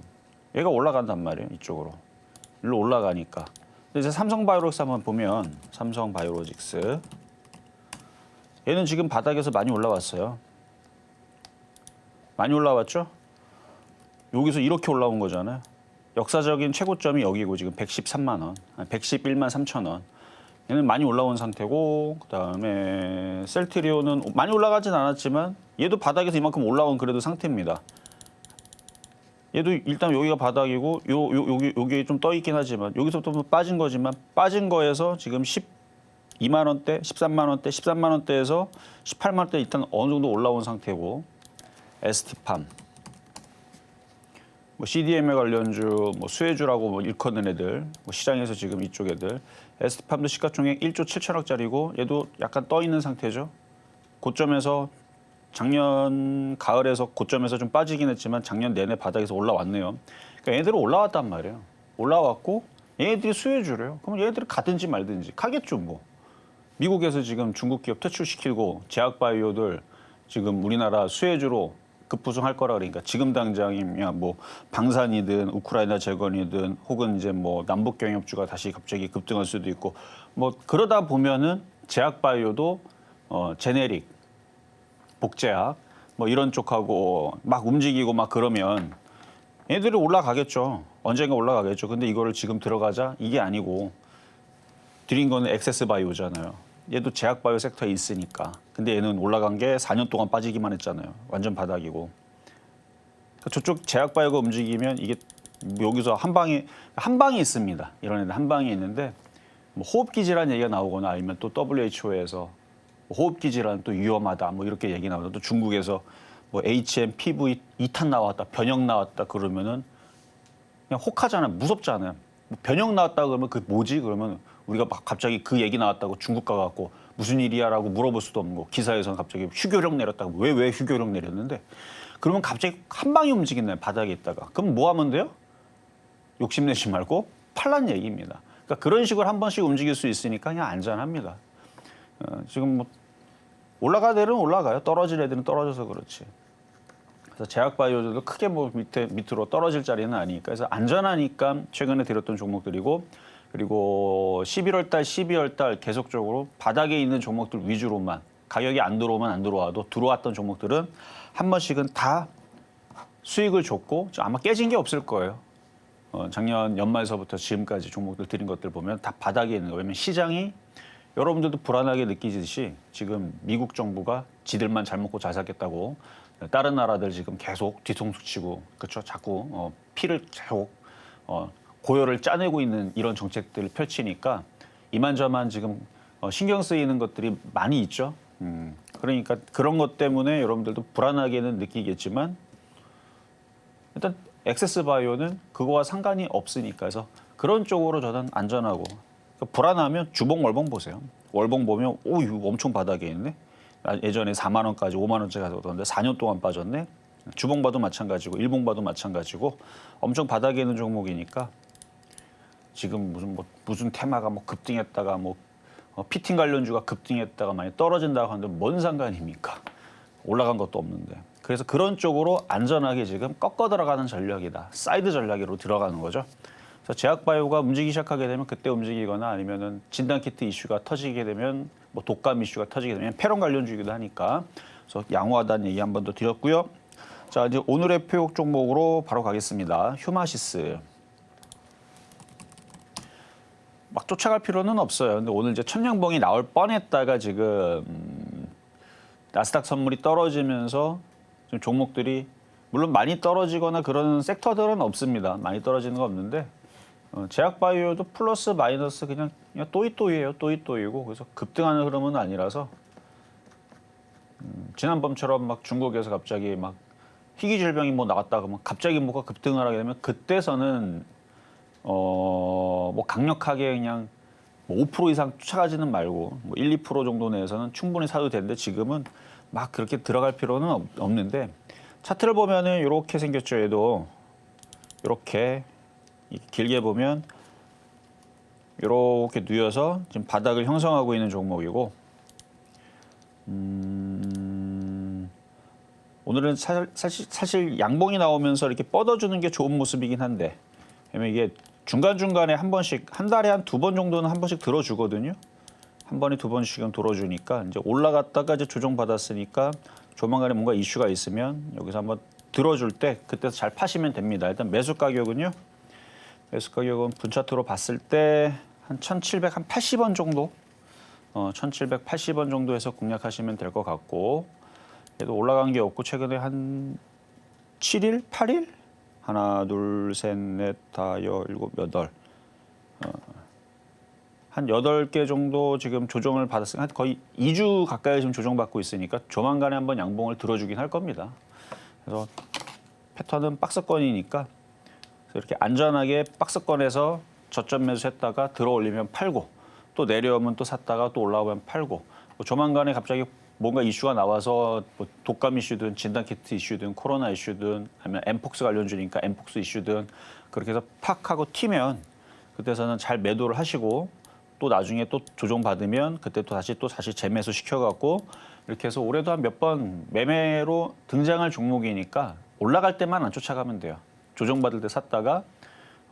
S2: 얘가 올라간단 말이에요. 이쪽으로. 일로 올라가니까. 이제 삼성바이오로직스 한번 보면 삼성바이오로직스 얘는 지금 바닥에서 많이 올라왔어요. 많이 올라왔죠? 여기서 이렇게 올라온 거잖아요. 역사적인 최고점이 여기고 지금 113만 원, 111만 3천 원. 얘는 많이 올라온 상태고 그다음에 셀트리온은 많이 올라가진 않았지만 얘도 바닥에서 이만큼 올라온 그래도 상태입니다. 얘도 일단 여기가 바닥이고 여기 좀 떠 있긴 하지만 여기서부터 빠진 거지만 빠진 거에서 지금 12만 원대, 13만 원대, 13만 원대에서 18만 원대 일단 어느 정도 올라온 상태고 ST팜 뭐 CDMA 관련주, 뭐 수혜주라고 뭐 일컫는 애들, 뭐 시장에서 지금 이쪽 애들, ST팜도 시가총액 1조 7천억짜리고 얘도 약간 떠 있는 상태죠. 고점에서 작년 가을에서 고점에서 좀 빠지긴 했지만 작년 내내 바닥에서 올라왔네요. 그러니까 얘들은 올라왔단 말이에요. 올라왔고 얘네들이 수혜주래요. 그럼 얘네들이 가든지 말든지 가겠죠 뭐. 미국에서 지금 중국 기업 퇴출시키고 제약바이오들 지금 우리나라 수혜주로 급부상할 거라 그러니까 지금 당장이면 뭐 방산이든 우크라이나 재건이든 혹은 이제 뭐 남북 경협주가 다시 갑자기 급등할 수도 있고 뭐 그러다 보면은 제약바이오도 제네릭, 복제약 뭐 이런 쪽하고 막 움직이고 막 그러면 얘들이 올라가겠죠. 언젠가 올라가겠죠. 근데 이거를 지금 들어가자 이게 아니고 드린 거는 엑세스바이오잖아요. 얘도 제약바이오 섹터에 있으니까. 근데 얘는 올라간 게 4년 동안 빠지기만 했잖아요. 완전 바닥이고. 저쪽 제약바이오가 움직이면 이게 여기서 한 방이 있습니다. 이런 애들 한 방이 있는데 뭐 호흡기 질환 얘기가 나오거나 아니면 또 WHO에서 호흡기 질환 또 위험하다 뭐 이렇게 얘기 나오다 또 중국에서 뭐 HMPV 2탄 나왔다 변형 나왔다 그러면은 그냥 혹하잖아요. 무섭잖아요. 뭐 변형 나왔다 그러면 그 뭐지? 그러면 우리가 막 갑자기 그 얘기 나왔다고 중국 가갖고 무슨 일이야라고 물어볼 수도 없는 거. 기사에서는 갑자기 휴교령 내렸다고. 왜 휴교령 내렸는데? 그러면 갑자기 한 방에 움직이네, 바닥에 있다가. 그럼 뭐 하면 돼요? 욕심내지 말고 팔란 얘기입니다. 그러니까 그런 식으로 한 번씩 움직일 수 있으니까 그냥 안전합니다. 지금 뭐 올라갈 애들은 올라가요. 떨어질 애들은 떨어져서 그렇지. 그래서 제약바이오들도 크게 뭐 밑으로 떨어질 자리는 아니니까. 그래서 안전하니까 최근에 들었던 종목들이고, 그리고 11월 달, 12월 달 계속적으로 바닥에 있는 종목들 위주로만, 가격이 안 들어오면 안 들어와도 들어왔던 종목들은 한 번씩은 다 수익을 줬고, 아마 깨진 게 없을 거예요. 작년 연말서부터 지금까지 종목들 드린 것들 보면 다 바닥에 있는 거예요. 왜냐면 시장이 여러분들도 불안하게 느끼듯이 지금 미국 정부가 지들만 잘 먹고 잘 살겠다고 다른 나라들 지금 계속 뒤통수 치고, 그렇죠? 자꾸 피를 계속 고열을 짜내고 있는 이런 정책들을 펼치니까 이만저만 지금 신경 쓰이는 것들이 많이 있죠. 그러니까 그런 것 때문에 여러분들도 불안하게는 느끼겠지만 일단 엑세스바이오는 그거와 상관이 없으니까. 그래서 그런 쪽으로 저는 안전하고, 그러니까 불안하면 주봉 월봉 보세요. 월봉 보면 오, 이거 엄청 바닥에 있네. 예전에 4만 원까지 5만 원짜리 가져갔는데 4년 동안 빠졌네. 주봉 봐도 마찬가지고 일봉 봐도 마찬가지고 엄청 바닥에 있는 종목이니까 지금 무슨 테마가 뭐 급등했다가 뭐 피팅 관련주가 급등했다가 많이 떨어진다고 하는데 뭔 상관입니까? 올라간 것도 없는데. 그래서 그런 쪽으로 안전하게 지금 꺾어 들어가는 전략이다. 사이드 전략으로 들어가는 거죠. 그래서 제약바이오가 움직이기 시작하게 되면 그때 움직이거나 아니면은 진단키트 이슈가 터지게 되면 뭐 독감 이슈가 터지게 되면 폐렴 관련주이기도 하니까. 그래서 양호하다는 얘기 한 번 더 드렸고요. 자, 이제 오늘의 표역 종목으로 바로 가겠습니다. 휴마시스. 막 쫓아갈 필요는 없어요. 근데 오늘 이제 천냥봉이 나올 뻔했다가 지금 나스닥 선물이 떨어지면서 지금 종목들이 물론 많이 떨어지거나 그런 섹터들은 없습니다. 많이 떨어지는 거 없는데 제약바이오도 플러스 마이너스 그냥 또이또이예요. 또이또이고 그래서 급등하는 흐름은 아니라서 지난번처럼 막 중국에서 갑자기 막 희귀질병이 뭐 나왔다가 막 갑자기 뭐가 급등을 하게 되면 그때서는 뭐 강력하게 그냥 뭐 5% 이상 쫓아가지는 말고 뭐 1, 2% 정도 내에서는 충분히 사도 되는데 지금은 막 그렇게 들어갈 필요는 없는데 차트를 보면은 이렇게 생겼죠. 얘도 이렇게 길게 보면 이렇게 누여서 지금 바닥을 형성하고 있는 종목이고 오늘은 사실 양봉이 나오면서 이렇게 뻗어주는 게 좋은 모습이긴 한데 왜냐면 이게 중간중간에 한 번씩 한 달에 한 2번 정도는 한 번씩 들어주거든요. 한 번에 2번씩은 들어주니까 이제 올라갔다가 이제 조정받았으니까 조만간에 뭔가 이슈가 있으면 여기서 한번 들어줄 때 그때 잘 파시면 됩니다. 일단 매수 가격은요. 매수 가격은 분차트로 봤을 때 한 1,780원 정도 1,780원 정도에서 공략하시면 될 것 같고 얘도 올라간 게 없고 최근에 한 7일, 8일? 하나, 둘, 셋, 넷, 다, 일곱, 여덟. 한 8개 정도 지금 조정을 받았으니까 거의 2주 가까이 지금 조정받고 있으니까 조만간에 한번 양봉을 들어주긴 할 겁니다. 그래서 패턴은 박스권이니까 이렇게 안전하게 박스권에서 저점 매수했다가 들어올리면 팔고 또 내려오면 또 샀다가 또 올라오면 팔고 뭐 조만간에 갑자기 뭔가 이슈가 나와서 뭐 독감 이슈든 진단키트 이슈든 코로나 이슈든 아니면 엠폭스 관련주니까 엠폭스 이슈든 그렇게 해서 팍 하고 튀면 그때서는 잘 매도를 하시고 또 나중에 또 조정받으면 그때 또 다시 재매수 시켜갖고 이렇게 해서 올해도 한 몇 번 매매로 등장할 종목이니까 올라갈 때만 안 쫓아가면 돼요. 조정받을 때 샀다가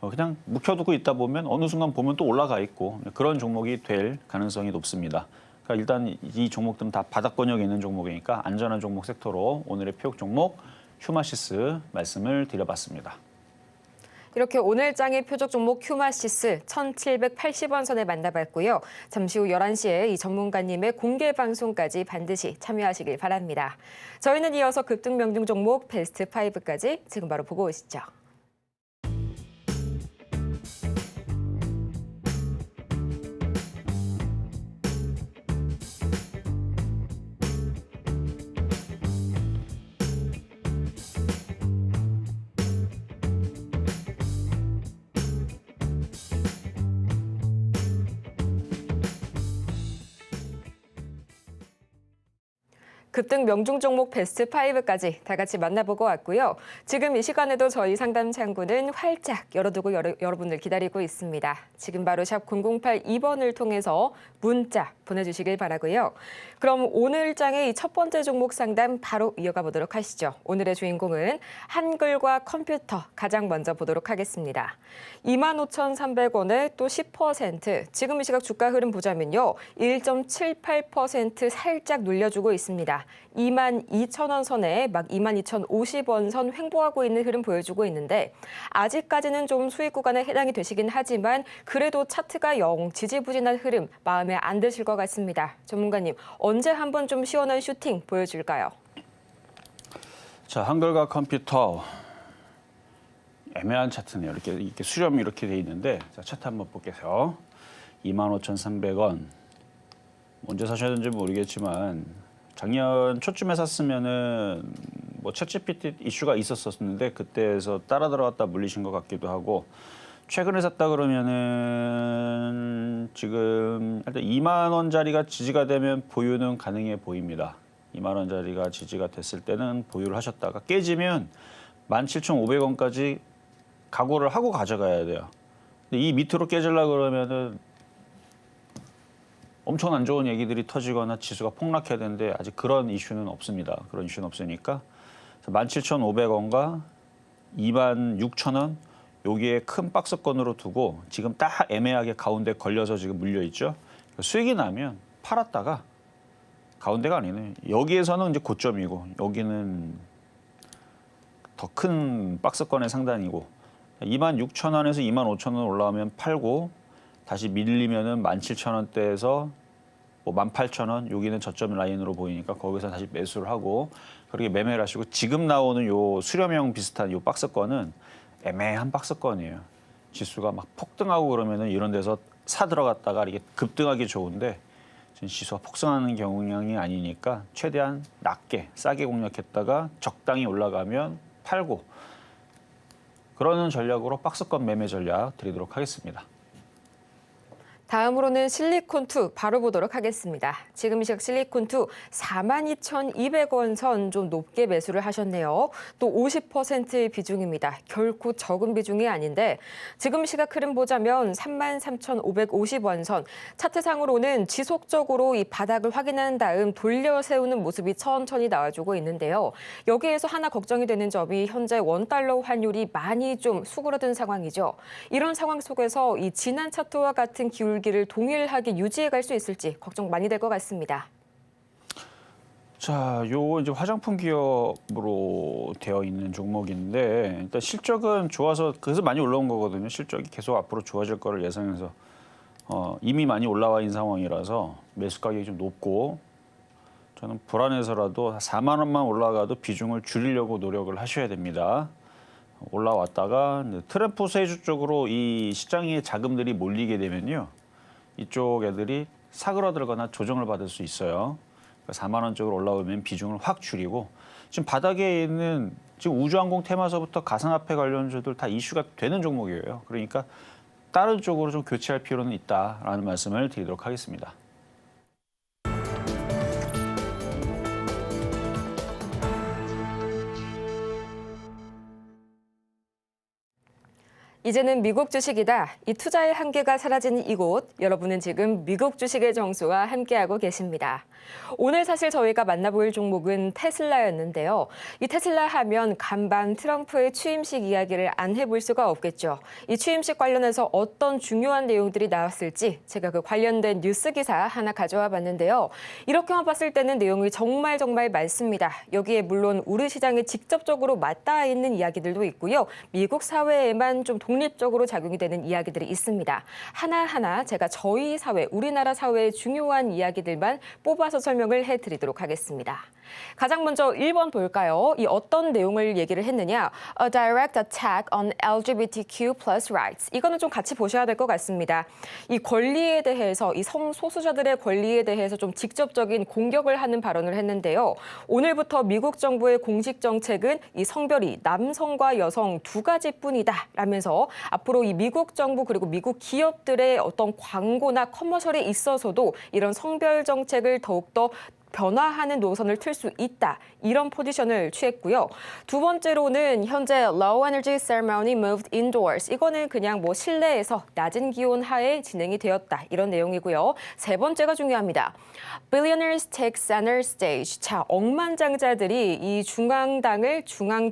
S2: 그냥 묵혀두고 있다 보면 어느 순간 보면 또 올라가 있고 그런 종목이 될 가능성이 높습니다. 그러니까 일단 이 종목들은 다 바닥권역에 있는 종목이니까 안전한 종목 섹터로 오늘의 표역 종목 휴마시스 말씀을 드려봤습니다.
S1: 이렇게 오늘 장의 표적 종목 휴마시스 1,780원 선에 만나봤고요. 잠시 후 11시에 이 전문가님의 공개 방송까지 반드시 참여하시길 바랍니다. 저희는 이어서 급등 명중 종목 베스트 5까지 지금 바로 보고 오시죠. 급등 명중 종목 베스트 5까지 다 같이 만나보고 왔고요. 지금 이 시간에도 저희 상담 창구는 활짝 열어두고 여러분들 기다리고 있습니다. 지금 바로 샵 0082번을 통해서 문자 보내주시길 바라고요. 그럼 오늘 장의 이 첫 번째 종목 상담 바로 이어가 보도록 하시죠. 오늘의 주인공은 한글과 컴퓨터 가장 먼저 보도록 하겠습니다. 25,300원에 또 10%, 지금 이 시각 주가 흐름 보자면요. 1.78% 살짝 눌려주고 있습니다. 22,000원 선에 막 22,050원 선 횡보하고 있는 흐름 보여주고 있는데 아직까지는 좀 수익 구간에 해당이 되시긴 하지만 그래도 차트가 영 지지부진한 흐름 마음에 안 드실 것 같습니다. 전문가님, 언제 한번 좀 시원한 슈팅 보여줄까요?
S2: 자, 한글과 컴퓨터 애매한 차트네요. 이렇게 수렴이 이렇게 돼 있는데 자, 차트 한번 볼게요. 25,300원. 언제 사셔야 되는지 모르겠지만 작년 초쯤에 샀으면은 뭐 챗GPT 이슈가 있었었는데 그때에서 따라 들어갔다 물리신 것 같기도 하고 최근에 샀다 그러면은 지금 일단 2만 원짜리가 지지가 되면 보유는 가능해 보입니다. 2만 원짜리가 지지가 됐을 때는 보유를 하셨다가 깨지면 17,500원까지 각오를 하고 가져가야 돼요. 근데 이 밑으로 깨지려고 그러면은 엄청 안 좋은 얘기들이 터지거나 지수가 폭락해야 되는데 아직 그런 이슈는 없습니다. 그런 이슈는 없으니까 17,500원과 26,000원 여기에 큰 박스권으로 두고 지금 딱 애매하게 가운데 걸려서 지금 물려 있죠. 수익이 나면 팔았다가 가운데가 아니네. 여기에서는 이제 고점이고 여기는 더 큰 박스권의 상단이고 26,000원에서 25,000원 올라오면 팔고 다시 밀리면은 17,000원대에서 뭐 18,000원 여기는 저점 라인으로 보이니까 거기서 다시 매수를 하고 그렇게 매매를 하시고 지금 나오는 요 수렴형 비슷한 요 박스권은 애매한 박스권이에요. 지수가 막 폭등하고 그러면은 이런 데서 사 들어갔다가 이렇게 급등하기 좋은데 지금 지수가 폭등하는 경향이 아니니까 최대한 낮게 싸게 공략했다가 적당히 올라가면 팔고 그러는 전략으로 박스권 매매 전략 드리도록 하겠습니다.
S1: 다음으로는 실리콘2 바로 보도록 하겠습니다. 지금 이 시각 실리콘2 42,200원 선 좀 높게 매수를 하셨네요. 또 50%의 비중입니다. 결코 적은 비중이 아닌데 지금 이 시각 흐름 보자면 33,550원 선 차트상으로는 지속적으로 이 바닥을 확인한 다음 돌려 세우는 모습이 천천히 나와주고 있는데요. 여기에서 하나 걱정이 되는 점이 현재 원달러 환율이 많이 좀 수그러든 상황이죠. 이런 상황 속에서 이 지난 차트와 같은 기울기를 동일하게 유지해 갈 수 있을지 걱정 많이 될 것 같습니다.
S2: 자, 요거 이제 화장품 기업으로 되어 있는 종목인데 일단 실적은 좋아서 그래서 많이 올라온 거거든요. 실적이 계속 앞으로 좋아질 거를 예상해서 이미 많이 올라와 있는 상황이라서 매수 가격이 좀 높고 저는 불안해서라도 4만 원만 올라가도 비중을 줄이려고 노력을 하셔야 됩니다. 올라왔다가 트럼프 세주 쪽으로 이 시장의 자금들이 몰리게 되면요. 이쪽 애들이 사그러들거나 조정을 받을 수 있어요. 4만 원 쪽으로 올라오면 비중을 확 줄이고 지금 바닥에 있는 지금 우주항공 테마서부터 가상화폐 관련주들 다 이슈가 되는 종목이에요. 그러니까 다른 쪽으로 좀 교체할 필요는 있다라는 말씀을 드리도록 하겠습니다.
S1: 이제는 미국 주식이다. 이 투자의 한계가 사라지는 이곳, 여러분은 지금 미국 주식의 정수와 함께하고 계십니다. 오늘 사실 저희가 만나볼 종목은 테슬라였는데요. 이 테슬라 하면 간밤 트럼프의 취임식 이야기를 안 해볼 수가 없겠죠. 이 취임식 관련해서 어떤 중요한 내용들이 나왔을지 제가 그 관련된 뉴스 기사 하나 가져와 봤는데요. 이렇게만 봤을 때는 내용이 정말 많습니다. 여기에 물론 우리 시장에 직접적으로 맞닿아 있는 이야기들도 있고요. 미국 사회에만 좀 독립적으로 작용이 되는 이야기들이 있습니다. 하나하나 제가 저희 사회, 우리나라 사회의 중요한 이야기들만 뽑아서 설명을 해드리도록 하겠습니다. 가장 먼저 1번 볼까요? 이 어떤 내용을 얘기를 했느냐? A direct attack on LGBTQ+ rights. 이거는 좀 같이 보셔야 될 것 같습니다. 이 권리에 대해서, 이 성소수자들의 권리에 대해서 좀 직접적인 공격을 하는 발언을 했는데요. 오늘부터 미국 정부의 공식 정책은 이 성별이 남성과 여성 두 가지뿐이다 라면서 앞으로 이 미국 정부 그리고 미국 기업들의 어떤 광고나 커머셜에 있어서도 이런 성별 정책을 더욱더 변화하는 노선을 틀 수 있다. 이런 포지션을 취했고요. 두 번째로는 현재 low energy ceremony moved indoors. 이거는 그냥 뭐 실내에서 낮은 기온 하에 진행이 되었다. 이런 내용이고요. 세 번째가 중요합니다. Billionaires take center stage. 자, 억만장자들이 이 중앙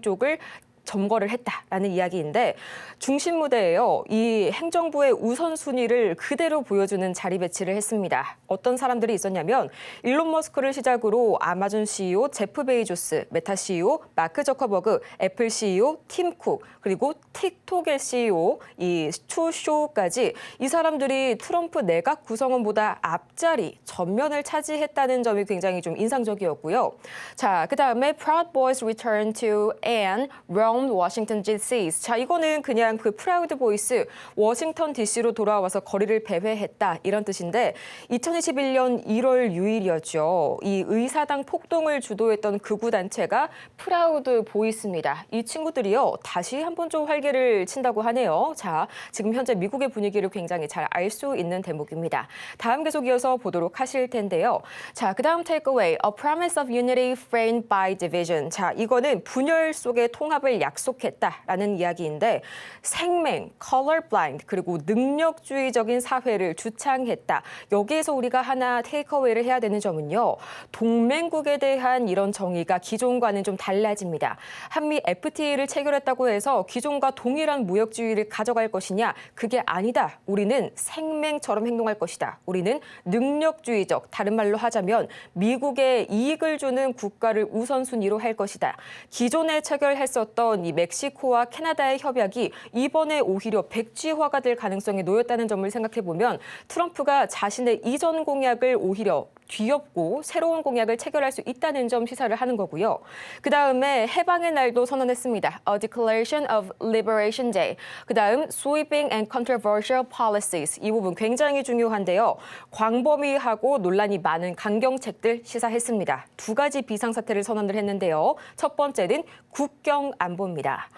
S1: 쪽을 점거를 했다라는 이야기인데 중심 무대에요. 이 행정부의 우선순위를 그대로 보여주는 자리 배치를 했습니다. 어떤 사람들이 있었냐면 일론 머스크를 시작으로 아마존 CEO 제프 베이조스, 메타 CEO 마크 저커버그, 애플 CEO 팀 쿡, 그리고 틱톡의 CEO 이 스튜 쇼까지 이 사람들이 트럼프 내각 구성원보다 앞자리 전면을 차지했다는 점이 굉장히 좀 인상적이었고요. 자, 그다음에 Proud Boys return to and Rome, Washington D.C. 자, 이거는 그냥 그 프라우드 보이스 워싱턴 D.C.로 돌아와서 거리를 배회했다 이런 뜻인데 2021년 1월 6일이었죠. 이 의사당 폭동을 주도했던 극우 단체가 프라우드 보이스입니다. 이 친구들이요 다시 한번 좀 활개를 친다고 하네요. 자, 지금 현재 미국의 분위기를 굉장히 잘 알 수 있는 대목입니다. 다음 계속 이어서 보도록 하실 텐데요. 자, 그다음 takeaway, a promise of unity framed by division. 자, 이거는 분열 속의 통합을 약속했다라는 이야기인데 생맹, colorblind, 그리고 능력주의적인 사회를 주창했다. 여기에서 우리가 하나 테이크어웨이를 해야 되는 점은요. 동맹국에 대한 이런 정의가 기존과는 좀 달라집니다. 한미 FTA를 체결했다고 해서 기존과 동일한 무역주의를 가져갈 것이냐? 그게 아니다. 우리는 생맹처럼 행동할 것이다. 우리는 능력주의적, 다른 말로 하자면 미국에 이익을 주는 국가를 우선순위로 할 것이다. 기존에 체결했었던 이 멕시코와 캐나다의 협약이 이번에 오히려 백지화가 될 가능성이 놓였다는 점을 생각해 보면 트럼프가 자신의 이전 공약을 오히려 뒤엎고 새로운 공약을 체결할 수 있다는 점 시사를 하는 거고요. 그다음에 해방의 날도 선언했습니다. A Declaration of Liberation Day. 그다음 Sweeping and Controversial Policies. 이 부분 굉장히 중요한데요. 광범위하고 논란이 많은 강경책들 시사했습니다. 두 가지 비상사태를 선언을 했는데요. 첫 번째는 국경 안보입니다.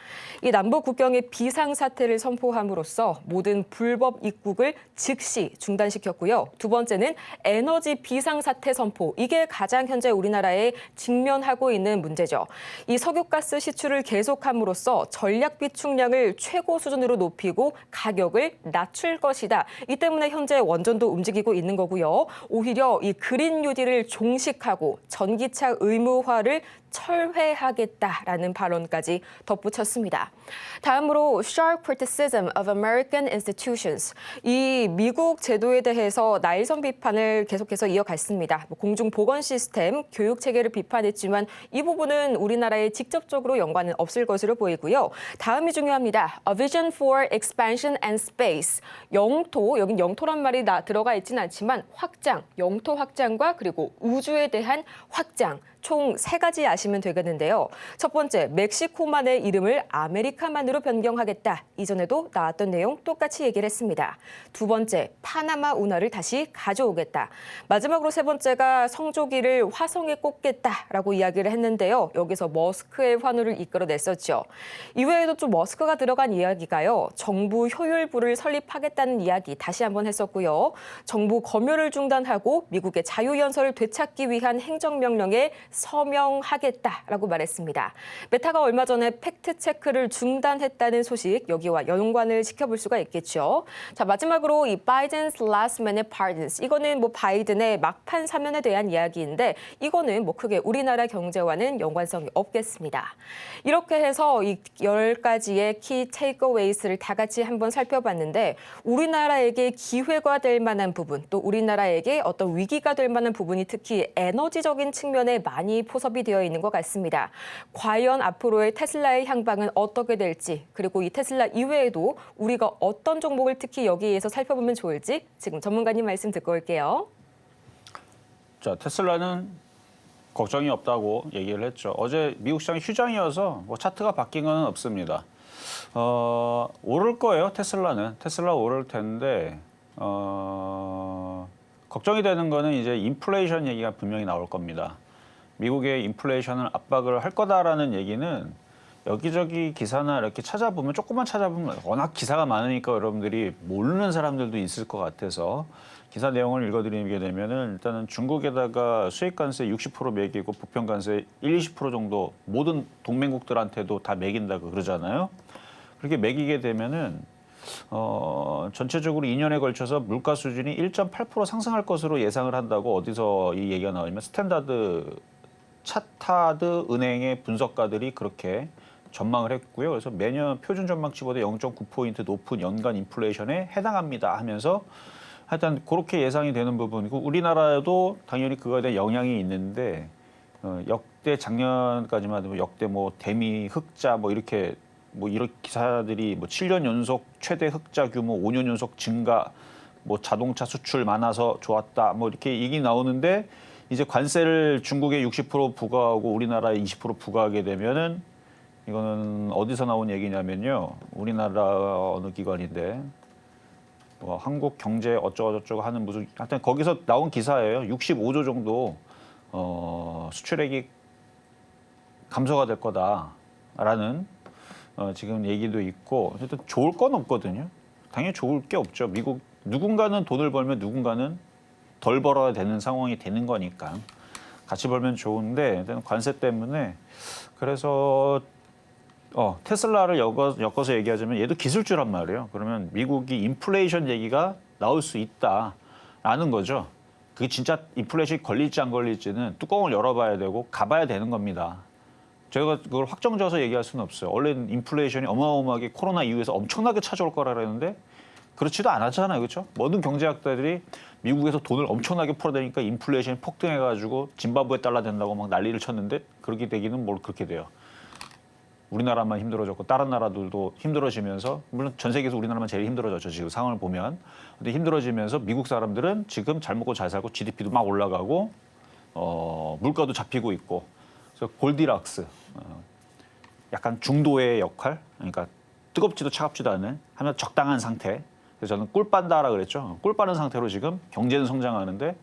S1: 이 남북 국경의 비상사태를 선포함으로써 모든 불법 입국을 즉시 중단시켰고요. 두 번째는 에너지 비상사태 선포. 이게 가장 현재 우리나라에 직면하고 있는 문제죠. 이 석유가스 시출을 계속함으로써 전략 비축량을 최고 수준으로 높이고 가격을 낮출 것이다. 이 때문에 현재 원전도 움직이고 있는 거고요. 오히려 이 그린 뉴딜을 종식하고 전기차 의무화를 철회하겠다라는 발언까지 덧붙였습니다. 다음으로 sharp criticism of American institutions. 이 미국 제도에 대해서 날선 비판을 계속해서 이어갔습니다. 공중 보건 시스템, 교육 체계를 비판했지만 이 부분은 우리나라에 직접적으로 연관은 없을 것으로 보이고요. 다음이 중요합니다. A vision for expansion and space. 영토, 여긴 영토란 말이 들어가 있지는 않지만 확장, 영토 확장과 그리고 우주에 대한 확장. 총 3가지 아시면 되겠는데요. 첫 번째, 멕시코만의 이름을 아메리카만으로 변경하겠다. 이전에도 나왔던 내용 똑같이 얘기를 했습니다. 두 번째, 파나마 운하를 다시 가져오겠다. 마지막으로 세 번째가 성조기를 화성에 꽂겠다라고 이야기를 했는데요. 여기서 머스크의 환호를 이끌어냈었죠. 이외에도 좀 머스크가 들어간 이야기가요. 정부 효율부를 설립하겠다는 이야기 다시 한번 했었고요. 정부 검열을 중단하고 미국의 자유연설을 되찾기 위한 행정명령에 서명하겠다라고 말했습니다. 메타가 얼마 전에 팩트체크를 중단했다는 소식, 여기와 연관을 시켜볼 수가 있겠죠. 자, 마지막으로 이 바이든's last minute pardons. 이거는 뭐 바이든의 막판 사면에 대한 이야기인데 이거는 뭐 크게 우리나라 경제와는 연관성이 없겠습니다. 이렇게 해서 이 10가지의 키 테이크어웨이스를 다 같이 한번 살펴봤는데 우리나라에게 기회가 될 만한 부분, 또 우리나라에게 어떤 위기가 될 만한 부분이 특히 에너지적인 측면에 많이 포섭이 되어 있는 것 같습니다. 과연 앞으로의 테슬라의 향방은 어떻게 될지, 그리고 이 테슬라 이외에도 우리가 어떤 종목을 특히 여기에서 살펴보면 좋을지 지금 전문가님 말씀 듣고 올게요.
S2: 자, 테슬라는 걱정이 없다고 얘기를 했죠. 어제 미국 시장이 휴장이어서 뭐 차트가 바뀐 건 없습니다. 오를 거예요, 테슬라는. 테슬라 오를 텐데 걱정이 되는 거는 이제 인플레이션 얘기가 분명히 나올 겁니다. 미국의 인플레이션을 압박을 할 거다라는 얘기는 여기저기 기사나 이렇게 찾아보면 조금만 찾아보면 워낙 기사가 많으니까 여러분들이 모르는 사람들도 있을 것 같아서 기사 내용을 읽어드리게 되면은 일단은 중국에다가 수입 관세 60% 매기고 보편 관세 20% 정도 모든 동맹국들한테도 다 매긴다고 그러잖아요. 그렇게 매기게 되면은 전체적으로 2년에 걸쳐서 물가 수준이 1.8% 상승할 것으로 예상을 한다고 어디서 이 얘기가 나오냐면 스탠다드 차타드 은행의 분석가들이 그렇게 전망을 했고요. 그래서 매년 표준 전망치보다 0.9포인트 높은 연간 인플레이션에 해당합니다 하면서 하여튼 그렇게 예상이 되는 부분이고 우리나라도 당연히 그거에 대한 영향이 있는데 역대 작년까지만 해도 역대 뭐 대미 흑자 뭐 이렇게 뭐 이런 기사들이 뭐 7년 연속 최대 흑자 규모 5년 연속 증가 뭐 자동차 수출 많아서 좋았다 뭐 이렇게 얘기 나오는데 이제 관세를 중국에 60% 부과하고 우리나라에 20% 부과하게 되면은 이거는 어디서 나온 얘기냐면요. 우리나라 어느 기관인데 뭐 한국 경제 어쩌고저쩌고 하는 무슨 하여튼 거기서 나온 기사예요. 65조 정도 수출액이 감소가 될 거다라는 지금 얘기도 있고 어쨌든 좋을 건 없거든요. 당연히 좋을 게 없죠. 미국 누군가는 돈을 벌면 누군가는 덜 벌어야 되는 상황이 되는 거니까 같이 벌면 좋은데 일단 관세 때문에 그래서 테슬라를 엮어서 얘기하자면 얘도 기술주란 말이에요. 그러면 미국이 인플레이션 얘기가 나올 수 있다라는 거죠. 그게 진짜 인플레이션이 걸릴지 안 걸릴지는 뚜껑을 열어봐야 되고 가봐야 되는 겁니다. 저희가 그걸 확정져서 얘기할 수는 없어요. 원래는 인플레이션이 어마어마하게 코로나 이후에서 엄청나게 찾아올 거라 그랬는데 그렇지도 않았잖아요. 그렇죠? 모든 경제학자들이 미국에서 돈을 엄청나게 풀어대니까 인플레이션이 폭등해가지고 짐바브웨 달러 된다고 막 난리를 쳤는데 그렇게 되기는 뭘 그렇게 돼요. 우리나라만 힘들어졌고 다른 나라들도 힘들어지면서 물론 전 세계에서 우리나라만 제일 힘들어졌죠. 지금 상황을 보면. 근데 힘들어지면서 미국 사람들은 지금 잘 먹고 잘 살고 GDP도 막 올라가고 물가도 잡히고 있고 그래서 골디락스 약간 중도의 역할 그러니까 뜨겁지도 차갑지도 않은 하면 적당한 상태. 그래서 저는 꿀빤다라 그랬죠. 꿀 빠는 상태로 지금 경제는 성장하는데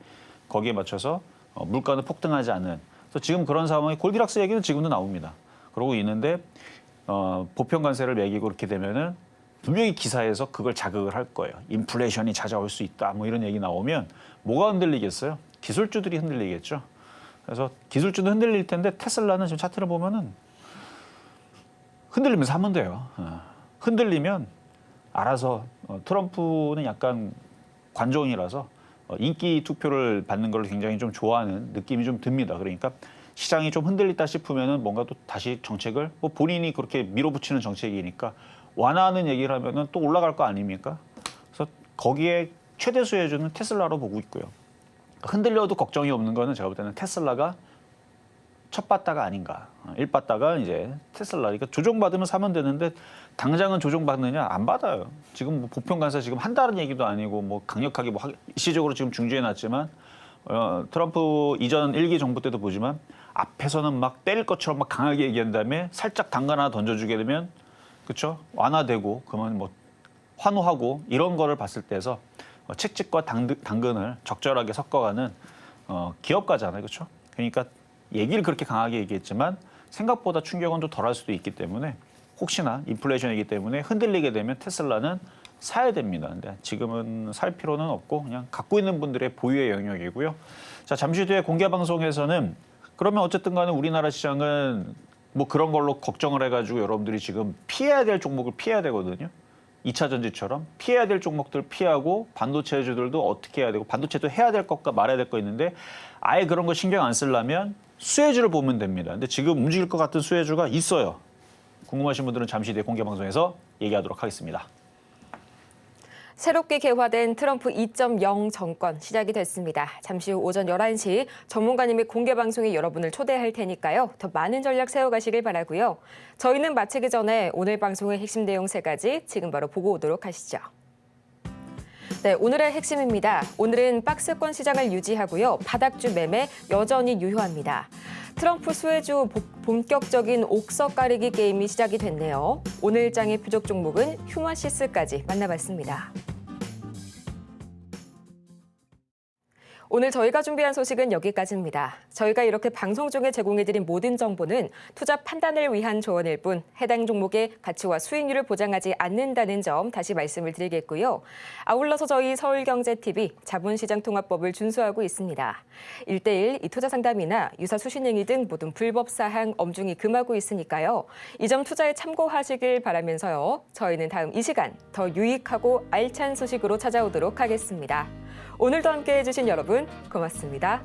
S2: 거기에 맞춰서 물가는 폭등하지 않는. 그래서 지금 그런 상황이 골디락스 얘기는 지금도 나옵니다. 그러고 있는데 보편 관세를 매기고 그렇게 되면은 분명히 기사에서 그걸 자극을 할 거예요. 인플레이션이 찾아올 수 있다. 뭐 이런 얘기 나오면 뭐가 흔들리겠어요? 기술주들이 흔들리겠죠. 그래서 기술주도 흔들릴 텐데 테슬라는 지금 차트를 보면은 흔들리면서 하면 돼요. 흔들리면 알아서 트럼프는 약간 관종이라서 인기 투표를 받는 걸 굉장히 좀 좋아하는 느낌이 좀 듭니다. 그러니까 시장이 좀 흔들리다 싶으면은 뭔가 또 다시 정책을 뭐 본인이 그렇게 밀어붙이는 정책이니까 완화하는 얘기를 하면은 또 올라갈 거 아닙니까? 그래서 거기에 최대 수혜주는 테슬라로 보고 있고요. 흔들려도 걱정이 없는 거는 제가 볼 때는 테슬라가 첫 바다가 아닌가. 1바다가 이제 테슬라. 그러니까 조정받으면 사면 되는데 당장은 조정받느냐? 안 받아요. 지금 뭐 보편 관세 지금 한다는 얘기도 아니고 뭐 강력하게 뭐 일시적으로 지금 중지해 놨지만 트럼프 이전 1기 정부 때도 보지만 앞에서는 막 때릴 것처럼 막 강하게 얘기한 다음에 살짝 당근 하나 던져주게 되면 그렇죠? 완화되고 그러면 뭐 환호하고 이런 거를 봤을 때에서 채찍과 당근을 적절하게 섞어가는 기업가잖아요. 그렇죠? 그러니까 얘기를 그렇게 강하게 얘기했지만 생각보다 충격은 좀 덜할 수도 있기 때문에 혹시나 인플레이션이기 때문에 흔들리게 되면 테슬라는 사야 됩니다. 근데 지금은 살 필요는 없고 그냥 갖고 있는 분들의 보유의 영역이고요. 자, 잠시 뒤에 공개 방송에서는 그러면 어쨌든 간에 우리나라 시장은 뭐 그런 걸로 걱정을 해가지고 여러분들이 지금 피해야 될 종목을 피해야 되거든요. 2차 전지처럼 피해야 될 종목들 피하고 반도체주들도 어떻게 해야 되고 반도체도 해야 될 것과 말아야 될 거 있는데 아예 그런 거 신경 안 쓰려면 수혜주를 보면 됩니다. 근데 지금 움직일 것 같은 수혜주가 있어요. 궁금하신 분들은 잠시 뒤에 공개 방송에서 얘기하도록 하겠습니다.
S1: 새롭게 개화된 트럼프 2.0 정권 시작이 됐습니다. 잠시 후 오전 11시 전문가님의 공개 방송에 여러분을 초대할 테니까요. 더 많은 전략 세워가시길 바라고요. 저희는 마치기 전에 오늘 방송의 핵심 내용 3가지 지금 바로 보고 오도록 하시죠. 네, 오늘의 핵심입니다. 오늘은 박스권 시장을 유지하고요. 바닥주 매매 여전히 유효합니다. 트럼프 수혜주 본격적인 옥석 가리기 게임이 시작이 됐네요. 오늘 장의 부족 종목은 휴마시스까지 만나봤습니다. 오늘 저희가 준비한 소식은 여기까지입니다. 저희가 이렇게 방송 중에 제공해드린 모든 정보는 투자 판단을 위한 조언일 뿐 해당 종목의 가치와 수익률을 보장하지 않는다는 점 다시 말씀을 드리겠고요. 아울러서 저희 서울경제TV 자본시장통합법을 준수하고 있습니다. 1:1 투자 상담이나 유사 수신행위 등 모든 불법 사항 엄중히 금하고 있으니까요. 이 점 투자에 참고하시길 바라면서요. 저희는 다음 이 시간 더 유익하고 알찬 소식으로 찾아오도록 하겠습니다. 오늘도 함께해 주신 여러분 고맙습니다.